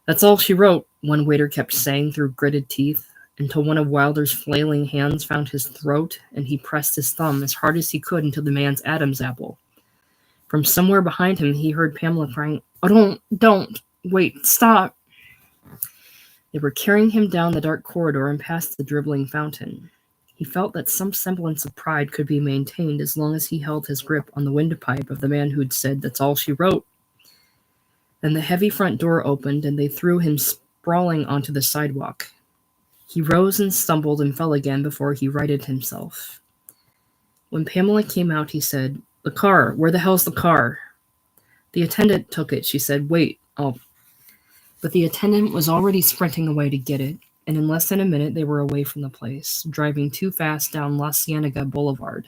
[SPEAKER 1] "That's all she wrote," one waiter kept saying through gritted teeth, until one of Wilder's flailing hands found his throat and he pressed his thumb as hard as he could into the man's Adam's apple. From somewhere behind him he heard Pamela crying, "Oh, don't, wait, stop." They were carrying him down the dark corridor and past the dribbling fountain. He felt that some semblance of pride could be maintained as long as he held his grip on the windpipe of the man who'd said, "That's all she wrote." Then the heavy front door opened and they threw him sprawling onto the sidewalk. He rose and stumbled and fell again before he righted himself. When Pamela came out, he said, "The car, where the hell's the car?" "The attendant took it," she said. "Wait, I'll..." But the attendant was already sprinting away to get it, and in less than a minute they were away from the place, driving too fast down La Cienega Boulevard.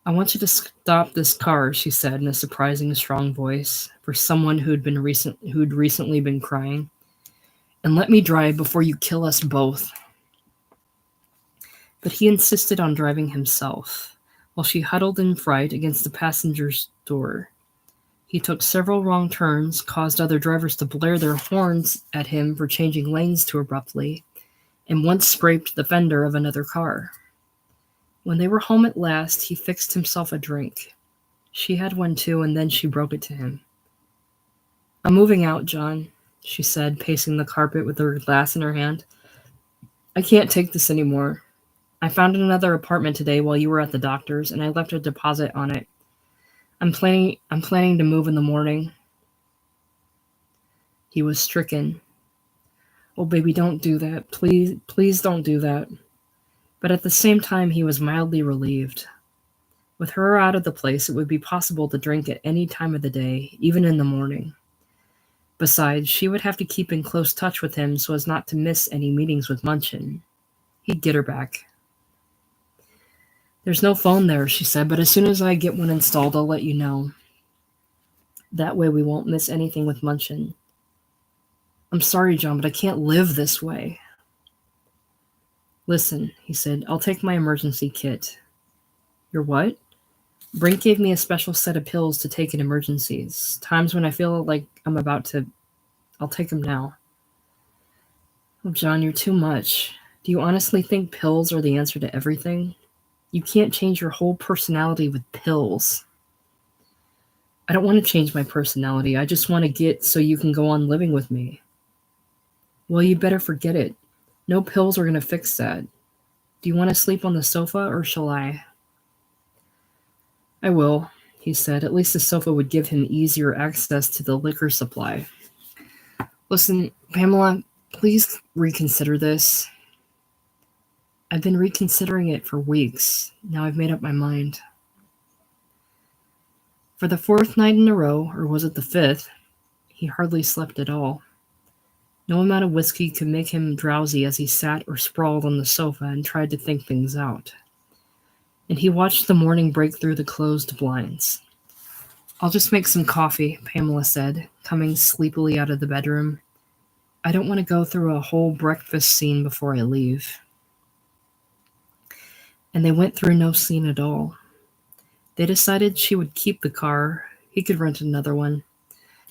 [SPEAKER 1] "I want you to stop this car," she said in a surprisingly strong voice for someone who'd recently been crying. "And let me drive before you kill us both." But he insisted on driving himself, while she huddled in fright against the passenger's door. He took several wrong turns, caused other drivers to blare their horns at him for changing lanes too abruptly, and once scraped the fender of another car. When they were home at last, he fixed himself a drink. She had one too, and then she broke it to him. "I'm moving out, John," she said, pacing the carpet with her glass in her hand. "I can't take this anymore. I found another apartment today while you were at the doctor's, and I left a deposit on it. I'm planning to move in the morning." He was stricken. "Oh, baby, don't do that. Please don't do that." But at the same time, he was mildly relieved. With her out of the place, it would be possible to drink at any time of the day, even in the morning. Besides, she would have to keep in close touch with him so as not to miss any meetings with Munchin. He'd get her back. "There's no phone there," she said, "but as soon as I get one installed, I'll let you know. That way we won't miss anything with Munchin." "I'm sorry, John, but I can't live this way." "Listen," he said, "I'll take my emergency kit." "Your what?" "Brink gave me a special set of pills to take in emergencies. Times when I feel like I'll take them now." "Oh, John, you're too much. Do you honestly think pills are the answer to everything? You can't change your whole personality with pills." "I don't want to change my personality. I just want to get so you can go on living with me." "Well, you better forget it. No pills are going to fix that. Do you want to sleep on the sofa, or shall I?" "I will," he said. At least the sofa would give him easier access to the liquor supply. "Listen, Pamela, please reconsider this." "I've been reconsidering it for weeks. Now I've made up my mind." For the fourth night in a row, or was it the fifth, he hardly slept at all. No amount of whiskey could make him drowsy as he sat or sprawled on the sofa and tried to think things out. And he watched the morning break through the closed blinds. "I'll just make some coffee," Pamela said, coming sleepily out of the bedroom. "I don't want to go through a whole breakfast scene before I leave." And they went through no scene at all. They decided she would keep the car. He could rent another one.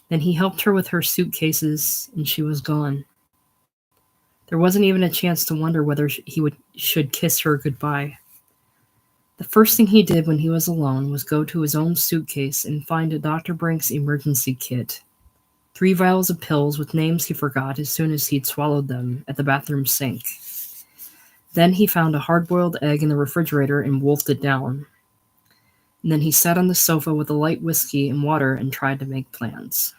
[SPEAKER 1] Then he helped her with her suitcases, and she was gone. There wasn't even a chance to wonder whether he should kiss her goodbye. The first thing he did when he was alone was go to his own suitcase and find a Dr. Brink's emergency kit. 3 vials of pills with names he forgot as soon as he'd swallowed them at the bathroom sink. Then he found a hard-boiled egg in the refrigerator and wolfed it down. And then he sat on the sofa with a light whiskey and water and tried to make plans.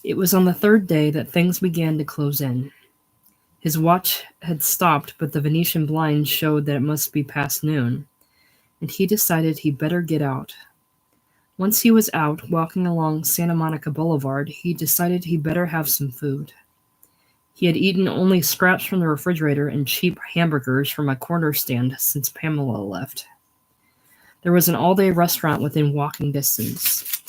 [SPEAKER 1] It was on the third day that things began to close in. His watch had stopped, but the Venetian blinds showed that it must be past noon, and he decided he'd better get out. Once he was out, walking along Santa Monica Boulevard, he decided he'd better have some food. He had eaten only scraps from the refrigerator and cheap hamburgers from a corner stand since Pamela left. There was an all-day restaurant within walking distance,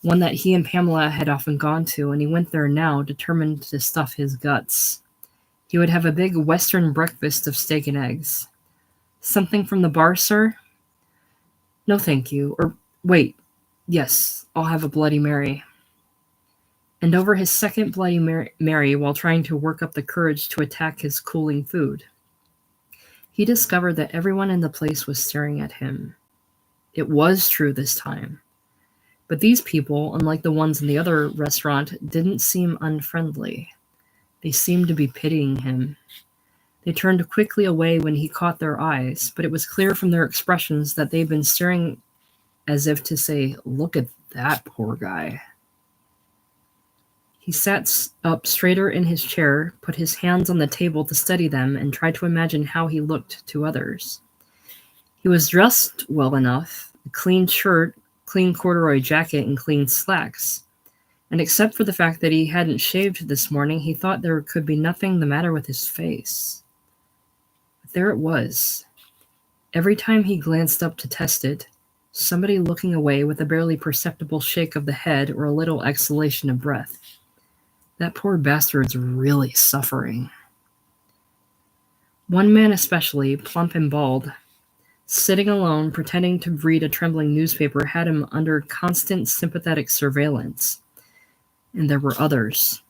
[SPEAKER 1] one that he and Pamela had often gone to, and he went there now, determined to stuff his guts. He would have a big Western breakfast of steak and eggs. Something from the bar, sir? No, thank you. Or, wait, yes, I'll have a Bloody Mary. And over his second Bloody Mary, while trying to work up the courage to attack his cooling food, he discovered that everyone in the place was staring at him. It was true this time. But these people, unlike the ones in the other restaurant, didn't seem unfriendly. They seemed to be pitying him. They turned quickly away when he caught their eyes, but it was clear from their expressions that they'd been staring as if to say, "Look at that poor guy." He sat up straighter in his chair, put his hands on the table to steady them, and tried to imagine how he looked to others. He was dressed well enough, a clean shirt, clean corduroy jacket, and clean slacks. And except for the fact that he hadn't shaved this morning, he thought there could be nothing the matter with his face. But there it was. Every time he glanced up to test it, somebody looking away with a barely perceptible shake of the head or a little exhalation of breath. That poor bastard's really suffering. One man especially, plump and bald, sitting alone, pretending to read a trembling newspaper, had him under constant sympathetic surveillance. And there were others.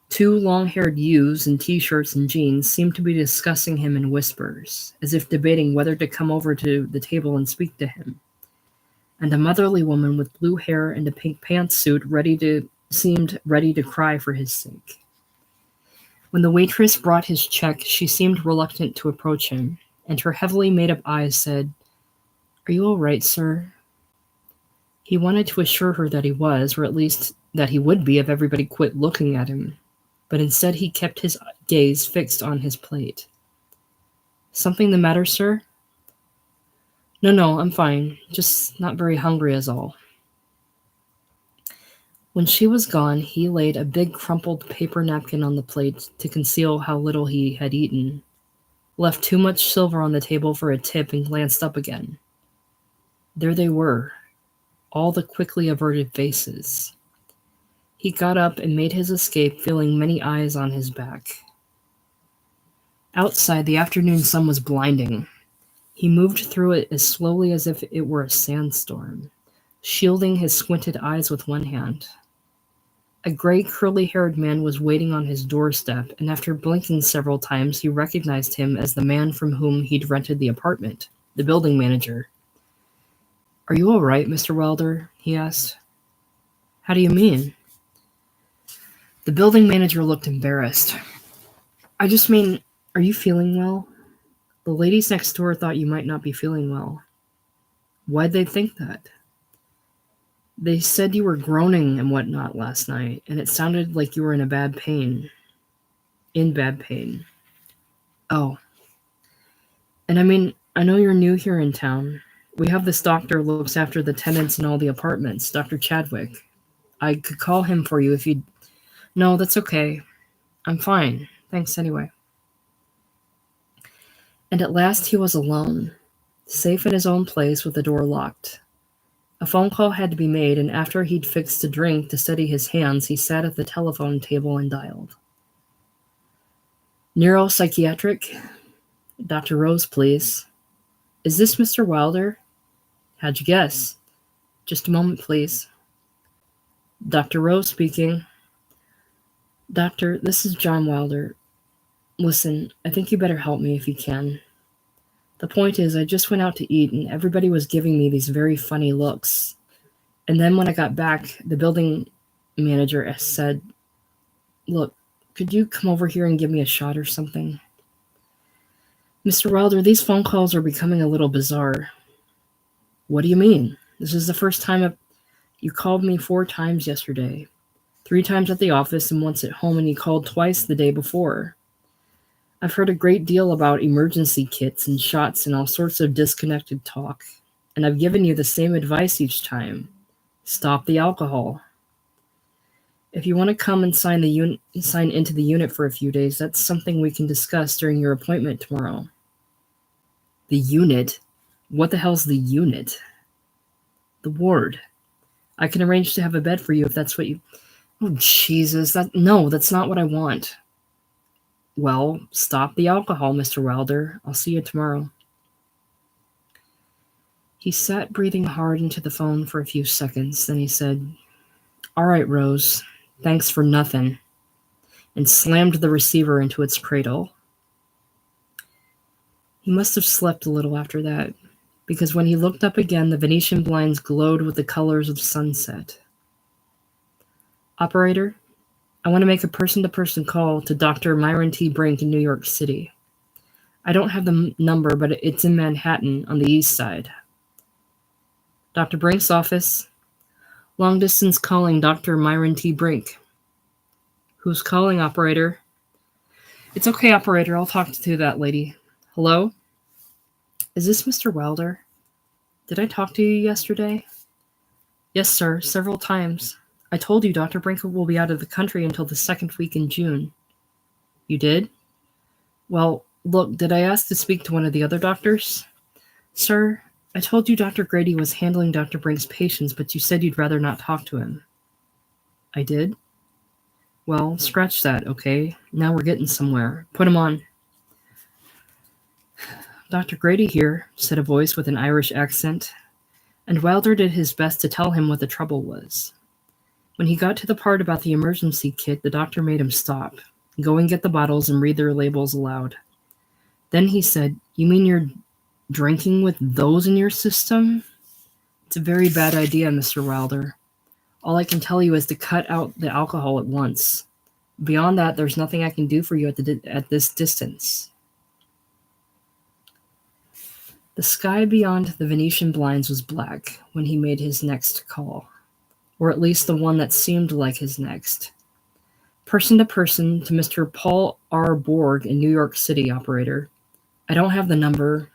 [SPEAKER 1] 2 long-haired youths in t-shirts and jeans seemed to be discussing him in whispers, as if debating whether to come over to the table and speak to him. And a motherly woman with blue hair and a pink pantsuit seemed ready to cry for his sake. When the waitress brought his check, she seemed reluctant to approach him, and her heavily made-up eyes said, "Are you all right, sir?" He wanted to assure her that he was, or at least that he would be if everybody quit looking at him, but instead he kept his gaze fixed on his plate. "Something the matter, sir?" No, I'm fine. Just not very hungry is all." When she was gone, he laid a big crumpled paper napkin on the plate to conceal how little he had eaten, left too much silver on the table for a tip, and glanced up again. There they were, all the quickly averted faces. He got up and made his escape, feeling many eyes on his back. Outside, the afternoon sun was blinding. He moved through it as slowly as if it were a sandstorm, shielding his squinted eyes with one hand. A gray, curly-haired man was waiting on his doorstep, and after blinking several times, he recognized him as the man from whom he'd rented the apartment, the building manager. "Are you all right, Mr. Wilder?" he asked. "How do you mean?" The building manager looked embarrassed. "I just mean, are you feeling well? The ladies next door thought you might not be feeling well." "Why'd they think that?" "They said you were groaning and whatnot last night, and it sounded like you were in bad pain." "In bad pain." "Oh. And I mean, I know you're new here in town. We have this doctor who looks after the tenants in all the apartments, Dr. Chadwick. I could call him for you if you'd..." "No, that's okay. I'm fine. Thanks anyway." And at last he was alone, safe in his own place with the door locked. A phone call had to be made, and after he'd fixed a drink to steady his hands, he sat at the telephone table and dialed. "Neuropsychiatric? Dr. Rose, please. Is this Mr. Wilder? How'd you guess? Just a moment, please. Dr. Rose speaking. Doctor, this is John Wilder. Listen, I think you better help me if you can. The point is, I just went out to eat and everybody was giving me these very funny looks. And then when I got back, the building manager said, "Look, could you come over here and give me a shot or something?" Mr. Wilder, these phone calls are becoming a little bizarre. What do you mean? This is the first time you called me 4 times yesterday. 3 times at the office and once at home, and you called twice the day before. I've heard a great deal about emergency kits and shots and all sorts of disconnected talk, and I've given you the same advice each time. Stop the alcohol. If you want to come and sign into the unit for a few days, that's something we can discuss during your appointment tomorrow. The unit? What the hell's the unit? The ward. I can arrange to have a bed for you if that's what you... Oh, Jesus. No, that's not what I want. Well, stop the alcohol, Mr. Wilder. I'll see you tomorrow. He sat breathing hard into the phone for a few seconds. Then he said, "All right, Rose. Thanks for nothing," and slammed the receiver into its cradle. He must have slept a little after that, because when he looked up again, the Venetian blinds glowed with the colors of sunset. Operator, I want to make a person-to-person call to Dr. Myron T. Brink in New York City. I don't have the number, but it's in Manhattan on the east side. Dr. Brink's office. Long-distance calling Dr. Myron T. Brink. Who's calling, operator? It's okay, operator. I'll talk to that lady. Hello? Is this Mr. Wilder? Did I talk to you yesterday? Yes, sir, several times. I told you Dr. Brink will be out of the country until the 2nd week in June. You did? Well, look, did I ask to speak to one of the other doctors? Sir, I told you Dr. Grady was handling Dr. Brink's patients, but you said you'd rather not talk to him. I did? Well, scratch that, okay? Now we're getting somewhere. Put him on. Dr. Grady here, said a voice with an Irish accent, and Wilder did his best to tell him what the trouble was. When he got to the part about the emergency kit, the doctor made him stop, go and get the bottles and read their labels aloud. Then he said, "You mean you're drinking with those in your system? It's a very bad idea, Mr. Wilder. All I can tell you is to cut out the alcohol at once. Beyond that, there's nothing I can do for you at this distance." The sky beyond the Venetian blinds was black when he made his next call, or at least the one that seemed like his next. Person to person to Mr. Paul R. Borg in New York City, operator. I don't have the number.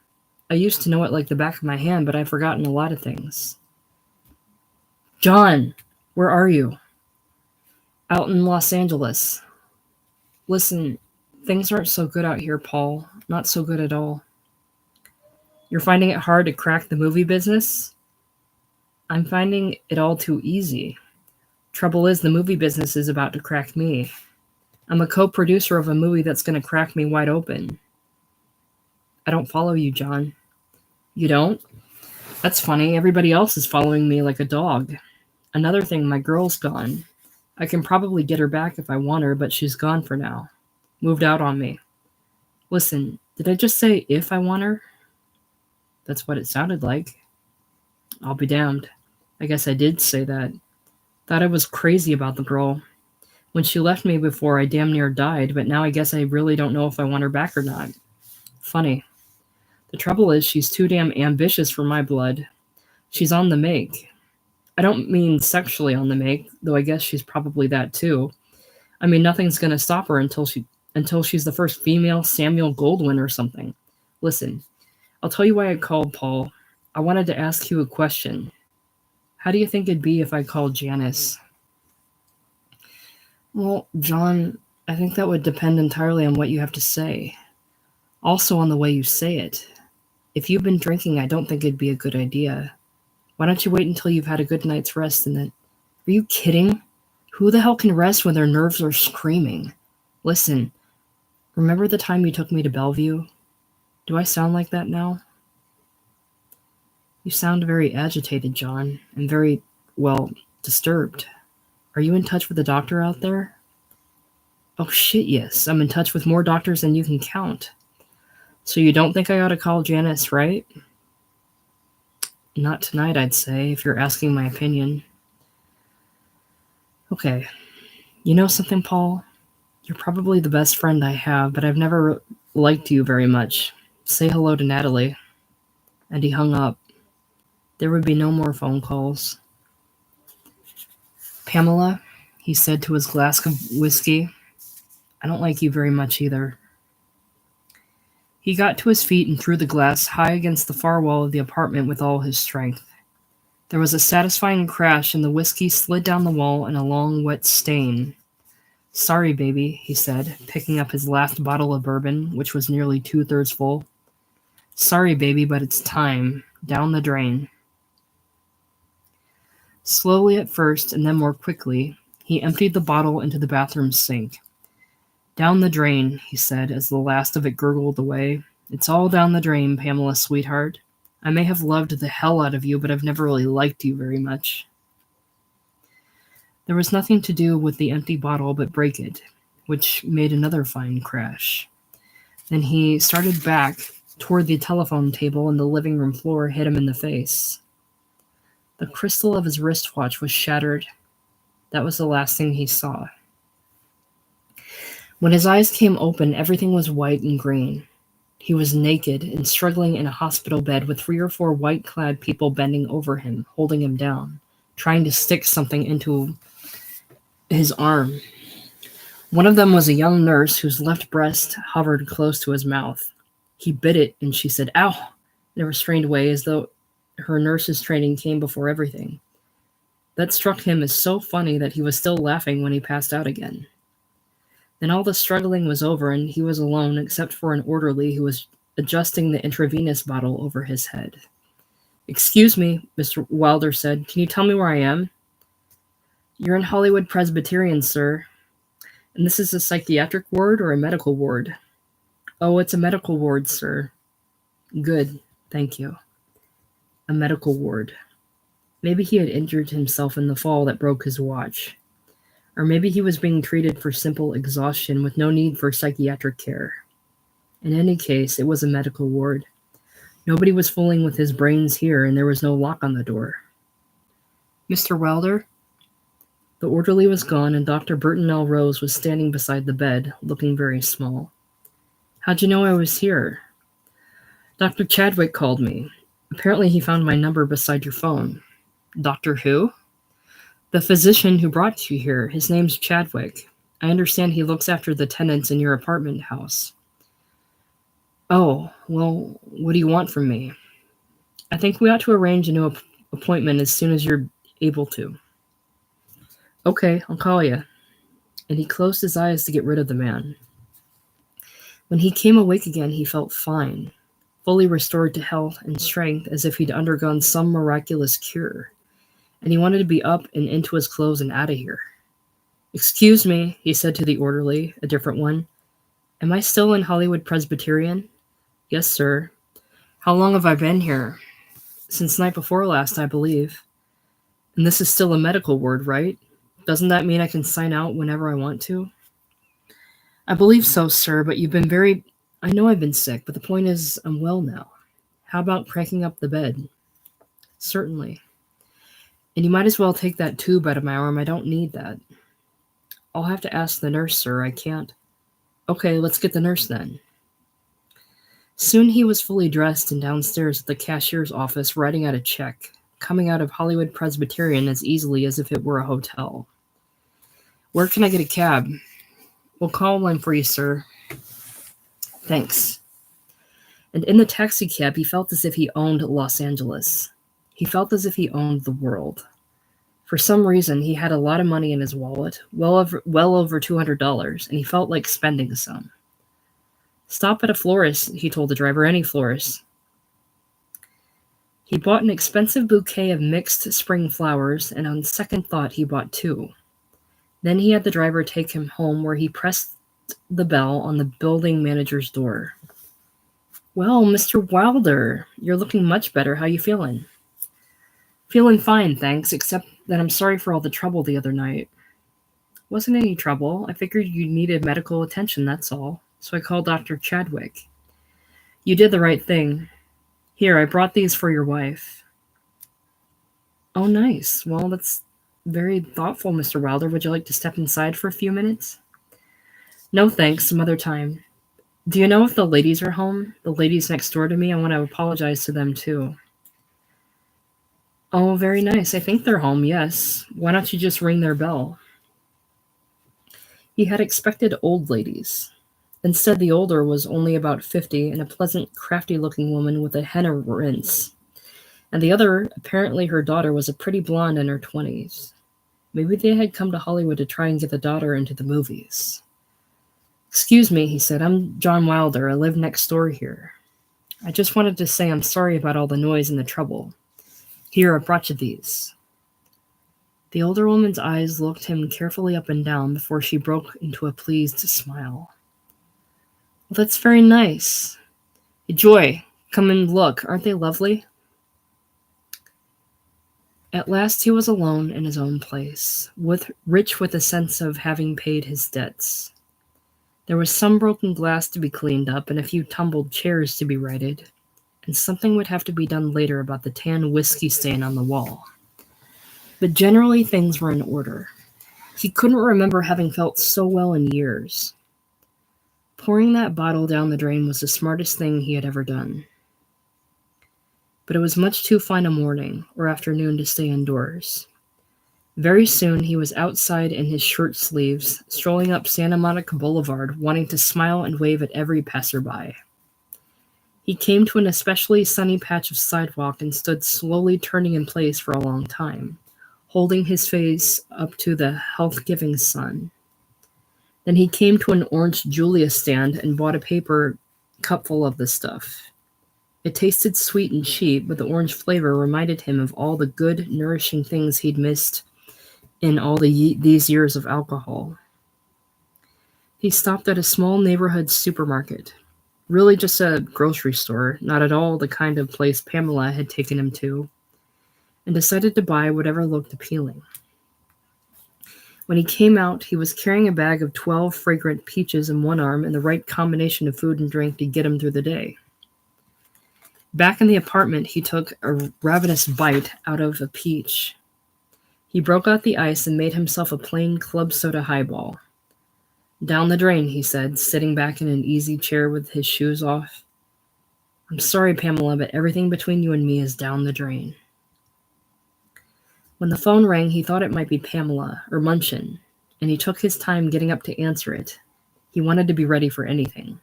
[SPEAKER 1] I used to know it like the back of my hand, but I've forgotten a lot of things. John, where are you? Out in Los Angeles. Listen, things aren't so good out here, Paul. Not so good at all. You're finding it hard to crack the movie business? I'm finding it all too easy. Trouble is, the movie business is about to crack me. I'm a co-producer of a movie that's going to crack me wide open. I don't follow you, John. You don't? That's funny. Everybody else is following me like a dog. Another thing, my girl's gone. I can probably get her back if I want her, but she's gone for now. Moved out on me. Listen, did I just say if I want her? That's what it sounded like. I'll be damned. I guess I did say that. Thought I was crazy about the girl. When she left me before, I damn near died, but now I guess I really don't know if I want her back or not. Funny. The trouble is, she's too damn ambitious for my blood. She's on the make. I don't mean sexually on the make, though I guess she's probably that too. I mean, nothing's gonna stop her until she's the first female Samuel Goldwyn or something. Listen, I'll tell you why I called, Paul. I wanted to ask you a question. How do you think it'd be if I called Janice? Well, John, I think that would depend entirely on what you have to say. Also on the way you say it. If you've been drinking, I don't think it'd be a good idea. Why don't you wait until you've had a good night's rest and then... Are you kidding? Who the hell can rest when their nerves are screaming? Listen, remember the time you took me to Bellevue? Do I sound like that now? You sound very agitated, John, and very, well, disturbed. Are you in touch with the doctor out there? Oh shit, yes. I'm in touch with more doctors than you can count. So you don't think I ought to call Janice, right? Not tonight, I'd say, if you're asking my opinion. Okay. You know something, Paul? You're probably the best friend I have, but I've never liked you very much. Say hello to Natalie. And he hung up. There would be no more phone calls. Pamela, he said to his glass of whiskey, I don't like you very much either. He got to his feet and threw the glass high against the far wall of the apartment with all his strength. There was a satisfying crash, and the whiskey slid down the wall in a long, wet stain. Sorry, baby, he said, picking up his last bottle of bourbon, which was nearly 2/3 full. Sorry, baby, but it's time. Down the drain. Slowly at first, and then more quickly, he emptied the bottle into the bathroom sink. Down the drain, he said, as the last of it gurgled away. It's all down the drain, Pamela, sweetheart. I may have loved the hell out of you, but I've never really liked you very much. There was nothing to do with the empty bottle but break it, which made another fine crash. Then he started back toward the telephone table, and the living room floor hit him in the face. The crystal of his wristwatch was shattered. That was the last thing he saw. When his eyes came open, everything was white and green. He was naked and struggling in a hospital bed with 3 or 4 white-clad people bending over him, holding him down, trying to stick something into his arm. One of them was a young nurse whose left breast hovered close to his mouth. He bit it, and she said, "Ow!" in a restrained way, as though her nurse's training came before everything. That struck him as so funny that he was still laughing when he passed out again. Then all the struggling was over, and he was alone except for an orderly who was adjusting the intravenous bottle over his head. "Excuse me," Mr. Wilder said. "Can you tell me where I am?" "You're in Hollywood Presbyterian, sir. And this is a psychiatric ward or a medical ward?" "Oh, it's a medical ward, sir." "Good, thank you." A medical ward. Maybe he had injured himself in the fall that broke his watch. Or maybe he was being treated for simple exhaustion with no need for psychiatric care. In any case, it was a medical ward. Nobody was fooling with his brains here, and there was no lock on the door. "Mr. Wilder?" The orderly was gone, and Dr. Burton L. Rose was standing beside the bed, looking very small. "How'd you know I was here?" "Dr. Chadwick called me. Apparently he found my number beside your phone." "Doctor who?" "The physician who brought you here. His name's Chadwick. I understand he looks after the tenants in your apartment house." "Oh, well, what do you want from me?" "I think we ought to arrange a new appointment as soon as you're able to." "Okay, I'll call you." And he closed his eyes to get rid of the man. When he came awake again, he felt fine, fully restored to health and strength, as if he'd undergone some miraculous cure. And he wanted to be up and into his clothes and out of here. "Excuse me," he said to the orderly, a different one. "Am I still in Hollywood Presbyterian?" "Yes, sir." "How long have I been here?" "Since night before last, I believe." "And this is still a medical ward, right? Doesn't that mean I can sign out whenever I want to?" "I believe so, sir, but you've been very... I know I've been sick, but the point is I'm well now. How about cranking up the bed?" "Certainly." "And you might as well take that tube out of my arm. I don't need that." "I'll have to ask the nurse, sir. I can't." "Okay, let's get the nurse then." Soon he was fully dressed and downstairs at the cashier's office writing out a check, coming out of Hollywood Presbyterian as easily as if it were a hotel. "Where can I get a cab?" "We'll call one for you, sir." "Thanks." And in the taxicab, he felt as if he owned Los Angeles. He felt as if he owned the world. For some reason, he had a lot of money in his wallet, well over $200, and he felt like spending some. "Stop at a florist," he told the driver, "any florist." He bought an expensive bouquet of mixed spring flowers, and on second thought, he bought 2. Then he had the driver take him home, where he pressed the bell on the building manager's door. "Well, Mr. Wilder, you're looking much better. How you feeling?" "Feeling fine, thanks, except that I'm sorry for all the trouble the other night." "Wasn't any trouble. I figured you needed medical attention, that's all. So I called Dr. Chadwick." You did the right thing. Here, I brought these for your wife. Oh, nice. Well, that's very thoughtful, Mr. Wilder. Would you like to step inside for a few minutes? No, thanks. Some other time. Do you know if the ladies are home? The ladies next door to me, I want to apologize to them too. Oh, very nice. I think they're home, yes. Why don't you just ring their bell? He had expected old ladies. Instead, the older was only about 50 and a pleasant, crafty-looking woman with a henna rinse. And the other, apparently her daughter, was a pretty blonde in her 20s. Maybe they had come to Hollywood to try and get the daughter into the movies. Excuse me, he said. I'm John Wilder. I live next door here. I just wanted to say I'm sorry about all the noise and the trouble. Here, I brought you these. The older woman's eyes looked him carefully up and down before she broke into a pleased smile. Well, that's very nice. Joy, come and look. Aren't they lovely? At last he was alone in his own place, rich with a sense of having paid his debts. There was some broken glass to be cleaned up and a few tumbled chairs to be righted, and something would have to be done later about the tan whiskey stain on the wall. But generally things were in order. He couldn't remember having felt so well in years. Pouring that bottle down the drain was the smartest thing he had ever done. But it was much too fine a morning or afternoon to stay indoors. Very soon he was outside in his shirt sleeves, strolling up Santa Monica Boulevard, wanting to smile and wave at every passerby. He came to an especially sunny patch of sidewalk and stood slowly turning in place for a long time, holding his face up to the health-giving sun. Then he came to an orange Julia stand and bought a paper cupful of the stuff. It tasted sweet and cheap, but the orange flavor reminded him of all the good, nourishing things he'd missed in all these years of alcohol. He stopped at a small neighborhood supermarket. Really just a grocery store, not at all the kind of place Pamela had taken him to, and decided to buy whatever looked appealing. When he came out, he was carrying a bag of 12 fragrant peaches in one arm and the right combination of food and drink to get him through the day. Back in the apartment, he took a ravenous bite out of a peach. He broke out the ice and made himself a plain club soda highball. Down the drain, he said, sitting back in an easy chair with his shoes off. I'm sorry, Pamela, but everything between you and me is down the drain. When the phone rang, he thought it might be Pamela or Munchin, and he took his time getting up to answer it. He wanted to be ready for anything.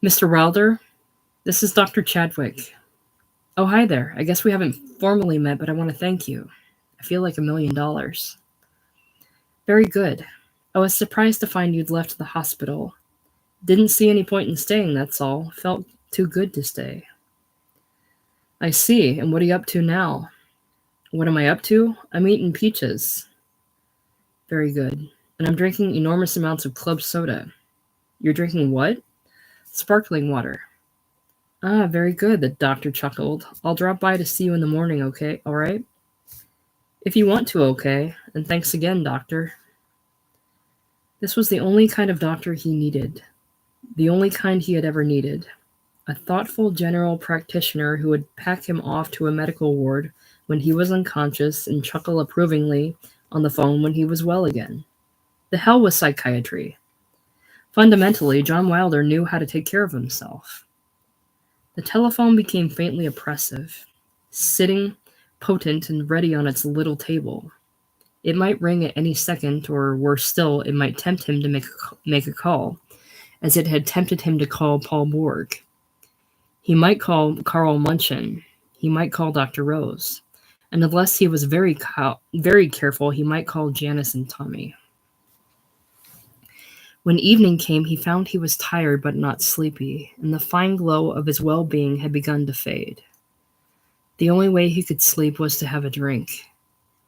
[SPEAKER 1] Mr. Wilder, this is Dr. Chadwick. Oh, hi there. I guess we haven't formally met, but I want to thank you. I feel like $1 million. Very good. I was surprised to find you'd left the hospital. Didn't see any point in staying, that's all. Felt too good to stay. I see. And what are you up to now? What am I up to? I'm eating peaches. Very good. And I'm drinking enormous amounts of club soda. You're drinking what? Sparkling water. Ah, very good, the doctor chuckled. I'll drop by to see you in the morning, okay? All right? If you want to, okay. And thanks again, doctor. This was the only kind of doctor he needed. The only kind he had ever needed. A thoughtful general practitioner who would pack him off to a medical ward when he was unconscious and chuckle approvingly on the phone when he was well again. The hell with psychiatry. Fundamentally, John Wilder knew how to take care of himself. The telephone became faintly oppressive, sitting potent and ready on its little table. It might ring at any second, or worse still, it might tempt him to make a call, as it had tempted him to call Paul Borg. He might call Carl Munchin. He might call Dr. Rose. And unless he was very careful, he might call Janice and Tommy. When evening came, he found he was tired but not sleepy, and the fine glow of his well-being had begun to fade. The only way he could sleep was to have a drink.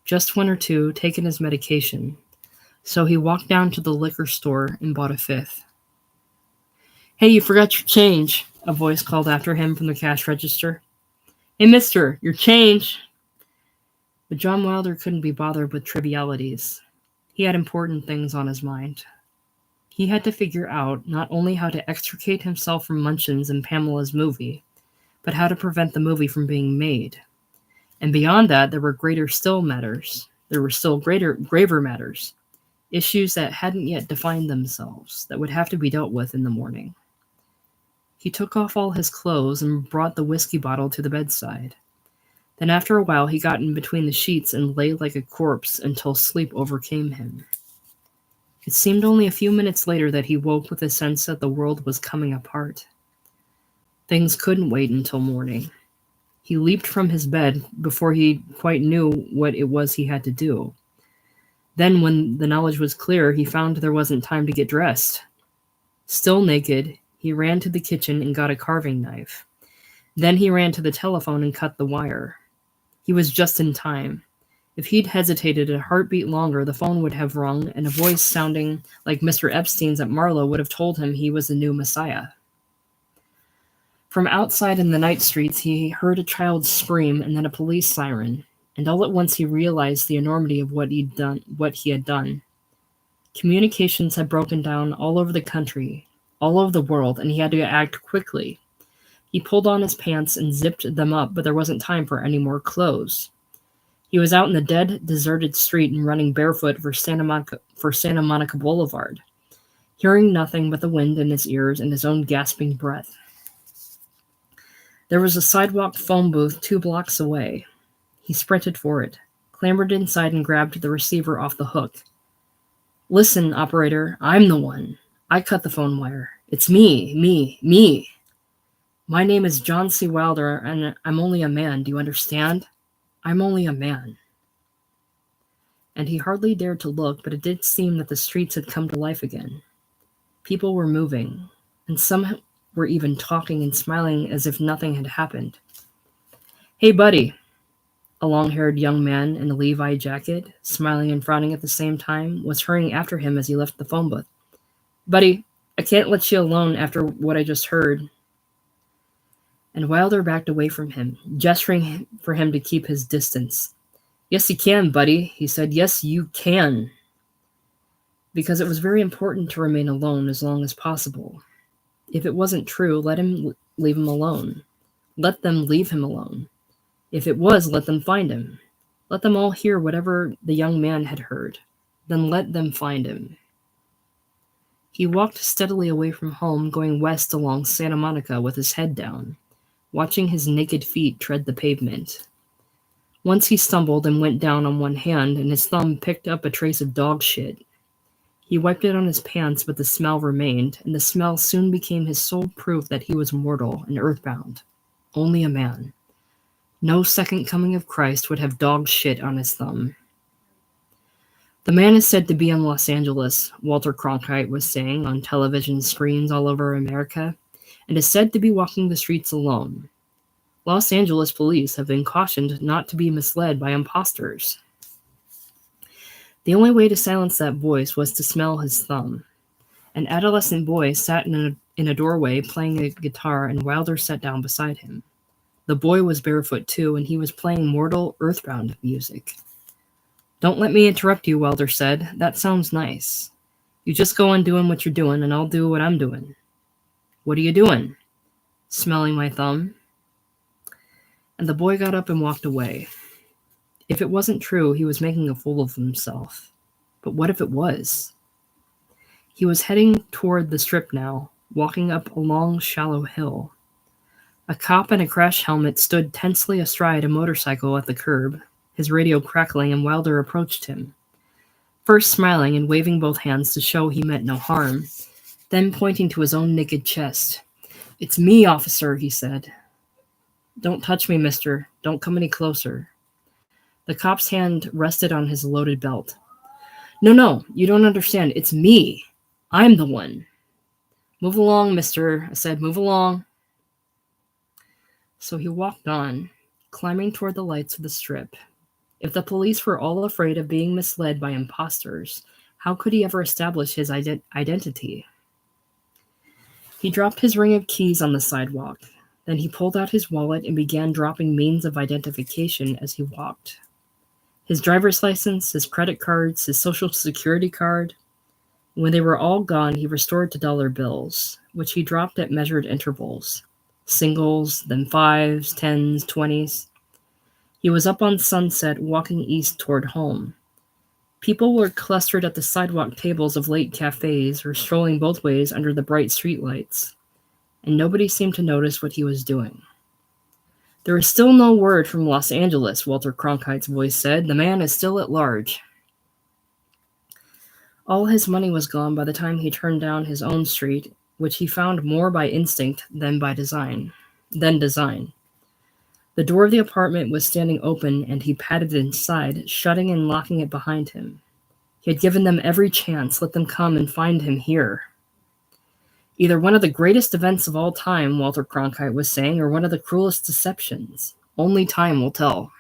[SPEAKER 1] Just one or two, taken as medication. So he walked down to the liquor store and bought a fifth. Hey, you forgot your change, a voice called after him from the cash register. Hey, mister, your change. But John Wilder couldn't be bothered with trivialities. He had important things on his mind. He had to figure out not only how to extricate himself from Munchin's and Pamela's movie, but how to prevent the movie from being made. And beyond that, there were graver matters, issues that hadn't yet defined themselves, that would have to be dealt with in the morning. He took off all his clothes and brought the whiskey bottle to the bedside. Then after a while, he got in between the sheets and lay like a corpse until sleep overcame him. It seemed only a few minutes later that he woke with a sense that the world was coming apart. Things couldn't wait until morning. He leaped from his bed before he quite knew what it was he had to do. Then, when the knowledge was clear, he found there wasn't time to get dressed. Still naked, he ran to the kitchen and got a carving knife. Then he ran to the telephone and cut the wire. He was just in time. If he'd hesitated a heartbeat longer, the phone would have rung, and a voice sounding like Mr. Epstein's at Marlowe would have told him he was the new Messiah. From outside in the night streets, he heard a child scream and then a police siren, and all at once he realized the enormity of what he had done. Communications had broken down all over the country, all over the world, and he had to act quickly. He pulled on his pants and zipped them up, but there wasn't time for any more clothes. He was out in the dead, deserted street and running barefoot for Santa Monica Boulevard, hearing nothing but the wind in his ears and his own gasping breath. There was a sidewalk phone booth 2 blocks away. He sprinted for it, clambered inside, and grabbed the receiver off the hook. "Listen, operator, I'm the one. I cut the phone wire. It's me. My name is John C. Wilder, and I'm only a man. Do you understand? I'm only a man." And he hardly dared to look, but it did seem that the streets had come to life again. People were moving, and some were even talking and smiling as if nothing had happened. "Hey, buddy," a long-haired young man in a Levi jacket, smiling and frowning at the same time, was hurrying after him as he left the phone booth. "Buddy, I can't let you alone after what I just heard." And Wilder backed away from him, gesturing for him to keep his distance. "Yes, you can, buddy," he said. "Yes, you can." Because it was very important to remain alone as long as possible. If it wasn't true, let him leave him alone. Let them leave him alone. If it was, let them find him. Let them all hear whatever the young man had heard. Then let them find him. He walked steadily away from home, going west along Santa Monica with his head down, watching his naked feet tread the pavement. Once he stumbled and went down on one hand, and his thumb picked up a trace of dog shit. He wiped it on his pants, but the smell remained, and the smell soon became his sole proof that he was mortal and earthbound. Only a man. No second coming of Christ would have dog shit on his thumb. "The man is said to be in Los Angeles," Walter Cronkite was saying on television screens all over America, "and is said to be walking the streets alone. Los Angeles police have been cautioned not to be misled by imposters." The only way to silence that voice was to smell his thumb. An adolescent boy sat in a doorway playing a guitar, and Wilder sat down beside him. The boy was barefoot too, and he was playing mortal, earthbound music. "Don't let me interrupt you," Wilder said. "That sounds nice. You just go on doing what you're doing, and I'll do what I'm doing." "What are you doing?" "Smelling my thumb." And the boy got up and walked away. If it wasn't true, he was making a fool of himself. But what if it was? He was heading toward the strip now, walking up a long, shallow hill. A cop in a crash helmet stood tensely astride a motorcycle at the curb, his radio crackling, and Wilder approached him, first smiling and waving both hands to show he meant no harm, then pointing to his own naked chest. "It's me, officer," he said. "Don't touch me, mister. Don't come any closer." The cop's hand rested on his loaded belt. No, you don't understand. It's me. I'm the one." "Move along, mister," I said. "Move along." So he walked on, climbing toward the lights of the strip. If the police were all afraid of being misled by imposters, how could he ever establish his identity? He dropped his ring of keys on the sidewalk. Then he pulled out his wallet and began dropping means of identification as he walked. His driver's license, his credit cards, his social security card. When they were all gone, he restored to dollar bills, which he dropped at measured intervals. Singles, then fives, tens, 20s. He was up on Sunset, walking east toward home. People were clustered at the sidewalk tables of late cafes or strolling both ways under the bright streetlights, and nobody seemed to notice what he was doing. There is still no word from Los Angeles, Walter Cronkite's voice said. The man is still at large. All his money was gone by the time he turned down his own street, which he found more by instinct than design. The door of the apartment was standing open, and he padded inside, shutting and locking it behind him. He had given them every chance. Let them come and find him here. Either one of the greatest events of all time, Walter Cronkite was saying, or one of the cruelest deceptions. Only time will tell.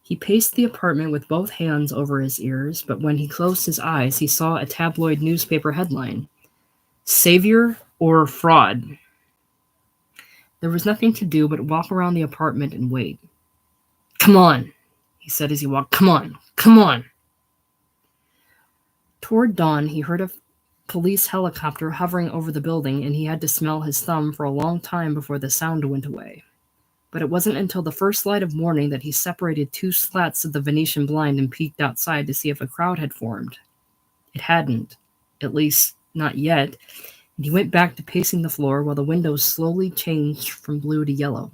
[SPEAKER 1] He paced the apartment with both hands over his ears, but when he closed his eyes, he saw a tabloid newspaper headline: Savior or Fraud? There was nothing to do but walk around the apartment and wait. Come on, he said as he walked. Come on, come on. Toward dawn, he heard a police helicopter hovering over the building, and he had to smell his thumb for a long time before the sound went away. But it wasn't until the first light of morning that he separated two slats of the Venetian blind and peeked outside to see if a crowd had formed. It hadn't, at least not yet, and he went back to pacing the floor while the windows slowly changed from blue to yellow.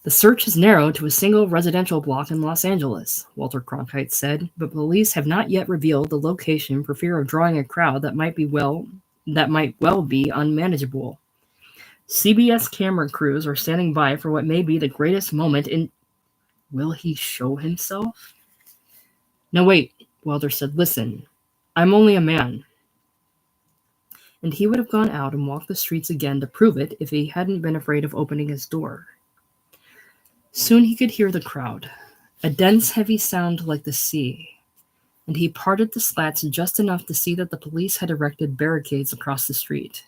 [SPEAKER 1] The search is narrowed to a single residential block in Los Angeles, Walter Cronkite said, but police have not yet revealed the location for fear of drawing a crowd that might well be unmanageable. CBS camera crews are standing by for what may be the greatest moment in... Will he show himself? No, wait, Walter said. Listen, I'm only a man. And he would have gone out and walked the streets again to prove it if he hadn't been afraid of opening his door. Soon he could hear the crowd, a dense, heavy sound like the sea, and he parted the slats just enough to see that the police had erected barricades across the street.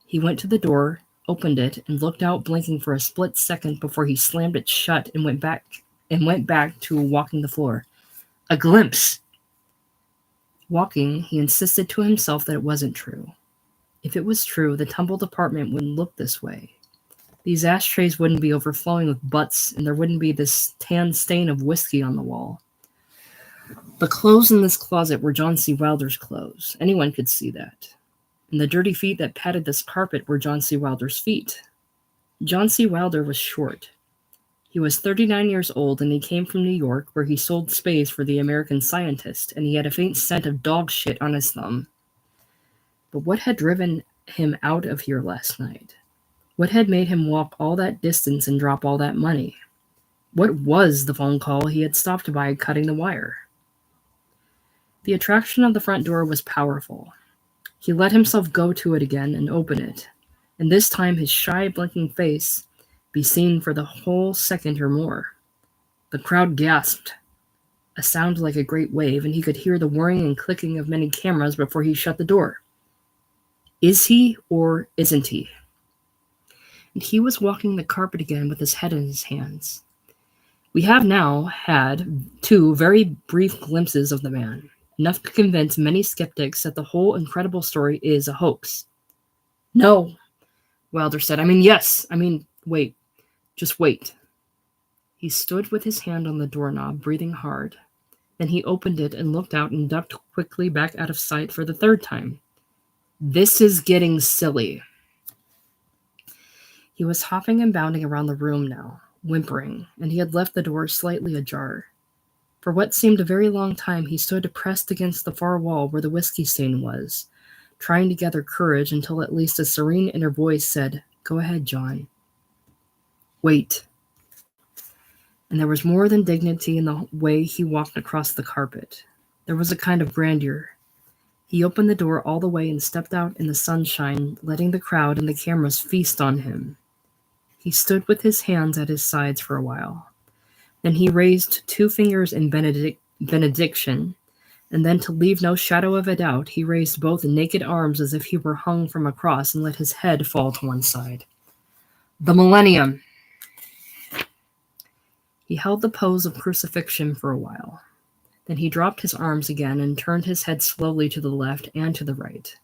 [SPEAKER 1] He went to the door, opened it, and looked out, blinking for a split second before he slammed it shut and went back to walking the floor. A glimpse! Walking, he insisted to himself that it wasn't true. If it was true, the tumbled apartment wouldn't look this way. These ashtrays wouldn't be overflowing with butts, and there wouldn't be this tan stain of whiskey on the wall. The clothes in this closet were John C. Wilder's clothes. Anyone could see that. And the dirty feet that patted this carpet were John C. Wilder's feet. John C. Wilder was short. He was 39 years old, and he came from New York, where he sold space for the American Scientist, and he had a faint scent of dog shit on his thumb. But what had driven him out of here last night? What had made him walk all that distance and drop all that money? What was the phone call he had stopped by cutting the wire? The attraction of the front door was powerful. He let himself go to it again and open it, and this time his shy, blinking face be seen for the whole second or more. The crowd gasped, a sound like a great wave, and he could hear the whirring and clicking of many cameras before he shut the door. Is he or isn't he? And he was walking the carpet again with his head in his hands. We have now had two very brief glimpses of the man, enough to convince many skeptics that the whole incredible story is a hoax. No, Wilder said. Yes. Wait. Just wait. He stood with his hand on the doorknob, breathing hard. Then he opened it and looked out and ducked quickly back out of sight for the third time. This is getting silly. He was hopping and bounding around the room now, whimpering, and he had left the door slightly ajar. For what seemed a very long time, he stood pressed against the far wall where the whiskey stain was, trying to gather courage until at least a serene inner voice said, "Go ahead, John. Wait." And there was more than dignity in the way he walked across the carpet. There was a kind of grandeur. He opened the door all the way and stepped out in the sunshine, letting the crowd and the cameras feast on him. He stood with his hands at his sides for a while. Then he raised 2 fingers in benediction, and then, to leave no shadow of a doubt, he raised both naked arms as if he were hung from a cross and let his head fall to one side. The millennium! He held the pose of crucifixion for a while. Then he dropped his arms again and turned his head slowly to the left and to the right.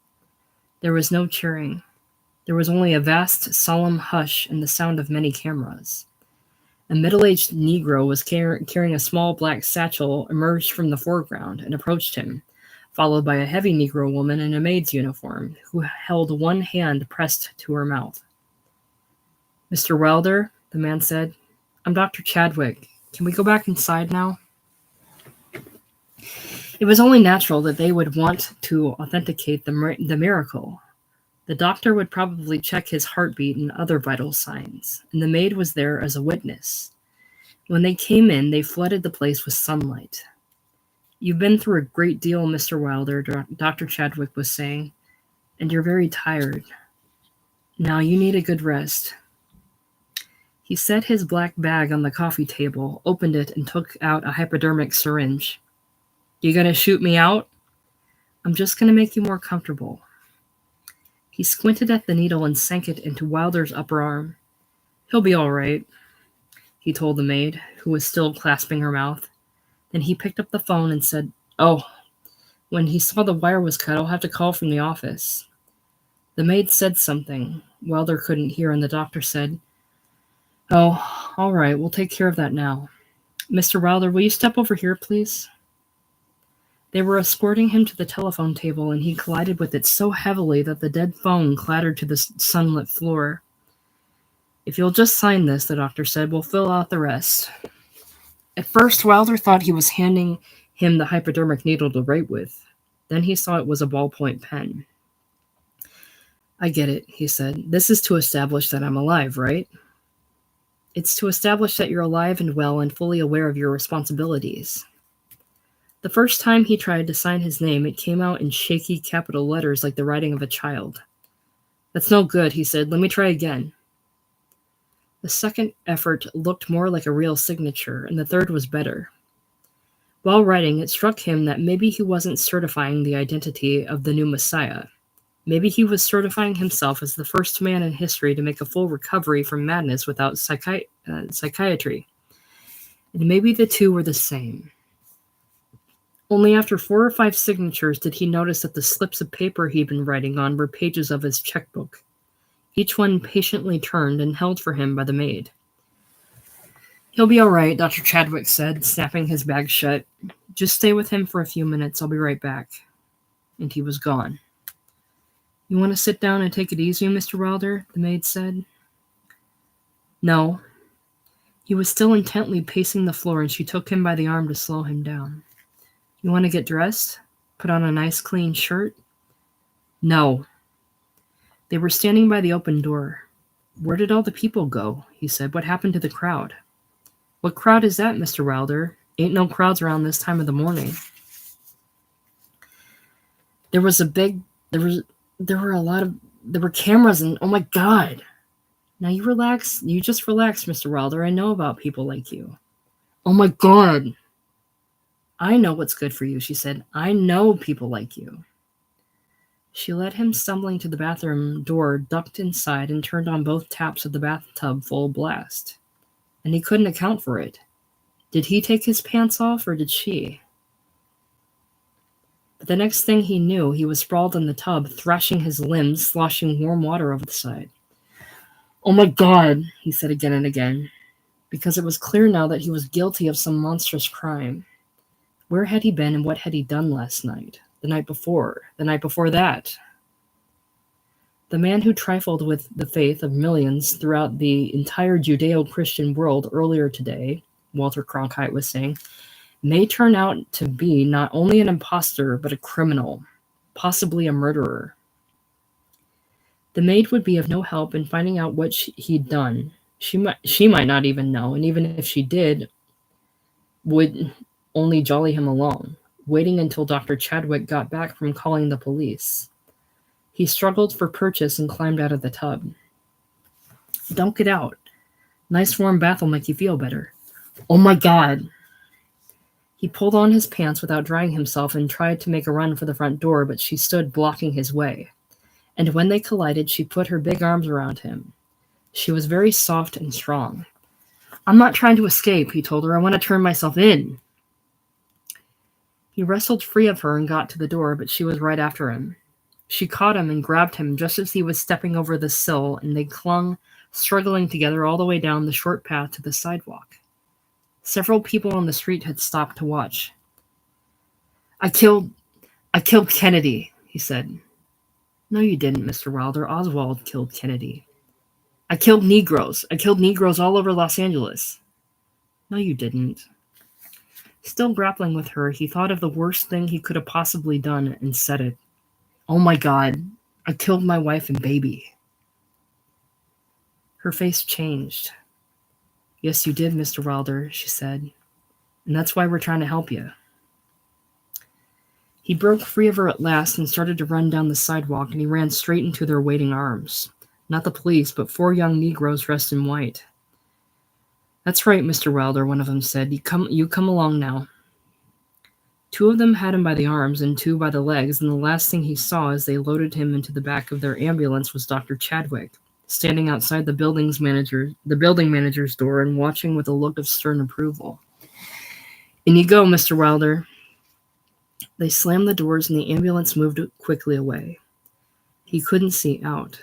[SPEAKER 1] There was no cheering. There was only a vast, solemn hush and the sound of many cameras. A middle-aged Negro was carrying a small black satchel, emerged from the foreground and approached him, followed by a heavy Negro woman in a maid's uniform, who held one hand pressed to her mouth. "Mr. Wilder," the man said, "I'm Dr. Chadwick. Can we go back inside now?" It was only natural that they would want to authenticate the miracle. The doctor would probably check his heartbeat and other vital signs, and the maid was there as a witness. When they came in, they flooded the place with sunlight. "You've been through a great deal, Mr. Wilder," Dr. Chadwick was saying, "and you're very tired. Now you need a good rest." He set his black bag on the coffee table, opened it, and took out a hypodermic syringe. "You gonna shoot me out?" "I'm just gonna make you more comfortable." He squinted at the needle and sank it into Wilder's upper arm. "He'll be all right," he told the maid, who was still clasping her mouth. Then he picked up the phone and said, "Oh, when he saw the wire was cut, I'll have to call from the office." The maid said something Wilder couldn't hear, and the doctor said, "Oh, all right, we'll take care of that now. Mr. Wilder, will you step over here, please?" They were escorting him to the telephone table, and he collided with it so heavily that the dead phone clattered to the sunlit floor. "If you'll just sign this," the doctor said, "we'll fill out the rest." At first, Wilder thought he was handing him the hypodermic needle to write with. Then he saw it was a ballpoint pen. "I get it," he said. "This is to establish that I'm alive, right?" "It's to establish that you're alive and well and fully aware of your responsibilities." The first time he tried to sign his name, it came out in shaky capital letters like the writing of a child. "That's no good," he said. "Let me try again." The second effort looked more like a real signature, and the third was better. While writing, it struck him that maybe he wasn't certifying the identity of the new Messiah. Maybe he was certifying himself as the first man in history to make a full recovery from madness without psychiatry. And maybe the two were the same. Only after 4 or 5 signatures did he notice that the slips of paper he'd been writing on were pages of his checkbook, each one patiently turned and held for him by the maid. "He'll be all right," Dr. Chadwick said, snapping his bag shut. "Just stay with him for a few minutes. I'll be right back." And he was gone. "You want to sit down and take it easy, Mr. Wilder?" the maid said. "No." He was still intently pacing the floor, and she took him by the arm to slow him down. "You want to get dressed? Put on a nice clean shirt?" "No." They were standing by the open door. "Where did all the people go?" he said. "What happened to the crowd?" "What crowd is that, Mr. Wilder? Ain't no crowds around this time of the morning." There were cameras and, oh my God. "Now you relax. You just relax, Mr. Wilder. I know about people like you." "Oh my God." "I know what's good for you," she said. "I know people like you." She led him stumbling to the bathroom door, ducked inside, and turned on both taps of the bathtub full blast. And he couldn't account for it. Did he take his pants off, or did she? But the next thing he knew, he was sprawled in the tub, thrashing his limbs, sloshing warm water over the side. "Oh my God," he said again and again, because it was clear now that he was guilty of some monstrous crime. Where had he been, and what had he done last night? The night before that? The man who trifled with the faith of millions throughout the entire Judeo-Christian world earlier today, Walter Cronkite was saying, may turn out to be not only an imposter, but a criminal, possibly a murderer. The maid would be of no help in finding out what he'd done. She might not even know, and even if she did, would only jolly him along, waiting until Dr. Chadwick got back from calling the police. He struggled for purchase and climbed out of the tub. "Don't get out. Nice warm bath will make you feel better." "Oh my God." He pulled on his pants without drying himself and tried to make a run for the front door, but she stood blocking his way. And when they collided, she put her big arms around him. She was very soft and strong. "I'm not trying to escape," he told her. "I want to turn myself in." He wrestled free of her and got to the door, but she was right after him. She caught him and grabbed him just as he was stepping over the sill, and they clung, struggling together all the way down the short path to the sidewalk. Several people on the street had stopped to watch. I killed Kennedy, he said. No, you didn't, Mr. Wilder. Oswald killed Kennedy. I killed Negroes. I killed Negroes all over Los Angeles. No, you didn't. Still grappling with her, he thought of the worst thing he could have possibly done and said it. Oh my God, I killed my wife and baby. Her face changed. Yes, you did, Mr. Wilder, she said. And that's why we're trying to help you. He broke free of her at last and started to run down the sidewalk, and he ran straight into their waiting arms. Not the police, but 4 young Negroes dressed in white. That's right, Mr. Wilder, one of them said. You come along now. 2 of them had him by the arms and 2 by the legs, and the last thing he saw as they loaded him into the back of their ambulance was Dr. Chadwick, standing outside the building manager's door and watching with a look of stern approval. In you go, Mr. Wilder. They slammed the doors and the ambulance moved quickly away. He couldn't see out.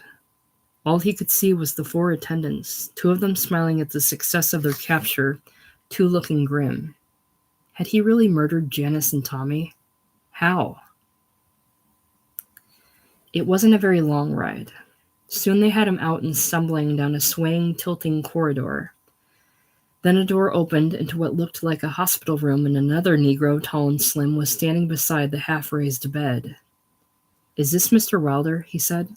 [SPEAKER 1] All he could see was the 4 attendants, 2 of them smiling at the success of their capture, 2 looking grim. Had he really murdered Janice and Tommy? How? It wasn't a very long ride. Soon they had him out and stumbling down a swaying, tilting corridor. Then a door opened into what looked like a hospital room, and another Negro, tall and slim, was standing beside the half-raised bed. Is this Mr. Wilder? He said.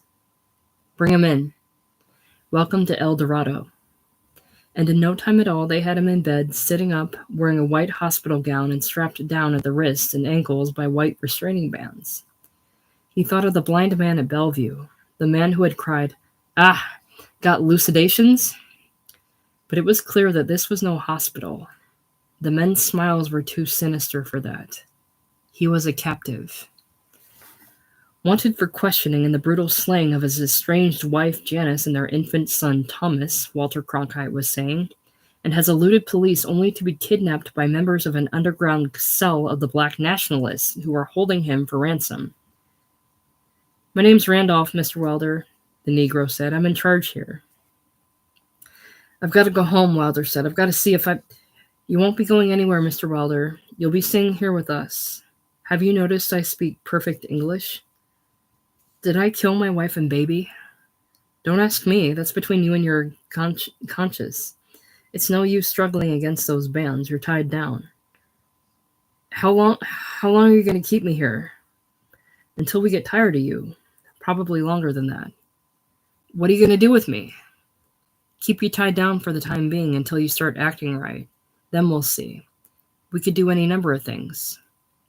[SPEAKER 1] Bring him in. Welcome to El Dorado. And in no time at all, they had him in bed, sitting up, wearing a white hospital gown and strapped down at the wrists and ankles by white restraining bands. He thought of the blind man at Bellevue, the man who had cried, "Ah, got lucidations?" But it was clear that this was no hospital. The men's smiles were too sinister for that. He was a captive. Wanted for questioning and the brutal slaying of his estranged wife Janice and their infant son Thomas, Walter Cronkite was saying, and has eluded police only to be kidnapped by members of an underground cell of the Black Nationalists who are holding him for ransom. My name's Randolph, Mr. Wilder, the Negro said. I'm in charge here. I've got to go home, Wilder said. I've got to see if You won't be going anywhere, Mr. Wilder. You'll be staying here with us. Have you noticed I speak perfect English? Did I kill my wife and baby? Don't ask me. That's between you and your conscience. It's no use struggling against those bands. You're tied down. How long are you going to keep me here? Until we get tired of you. Probably longer than that. What are you going to do with me? Keep you tied down for the time being until you start acting right. Then we'll see. We could do any number of things.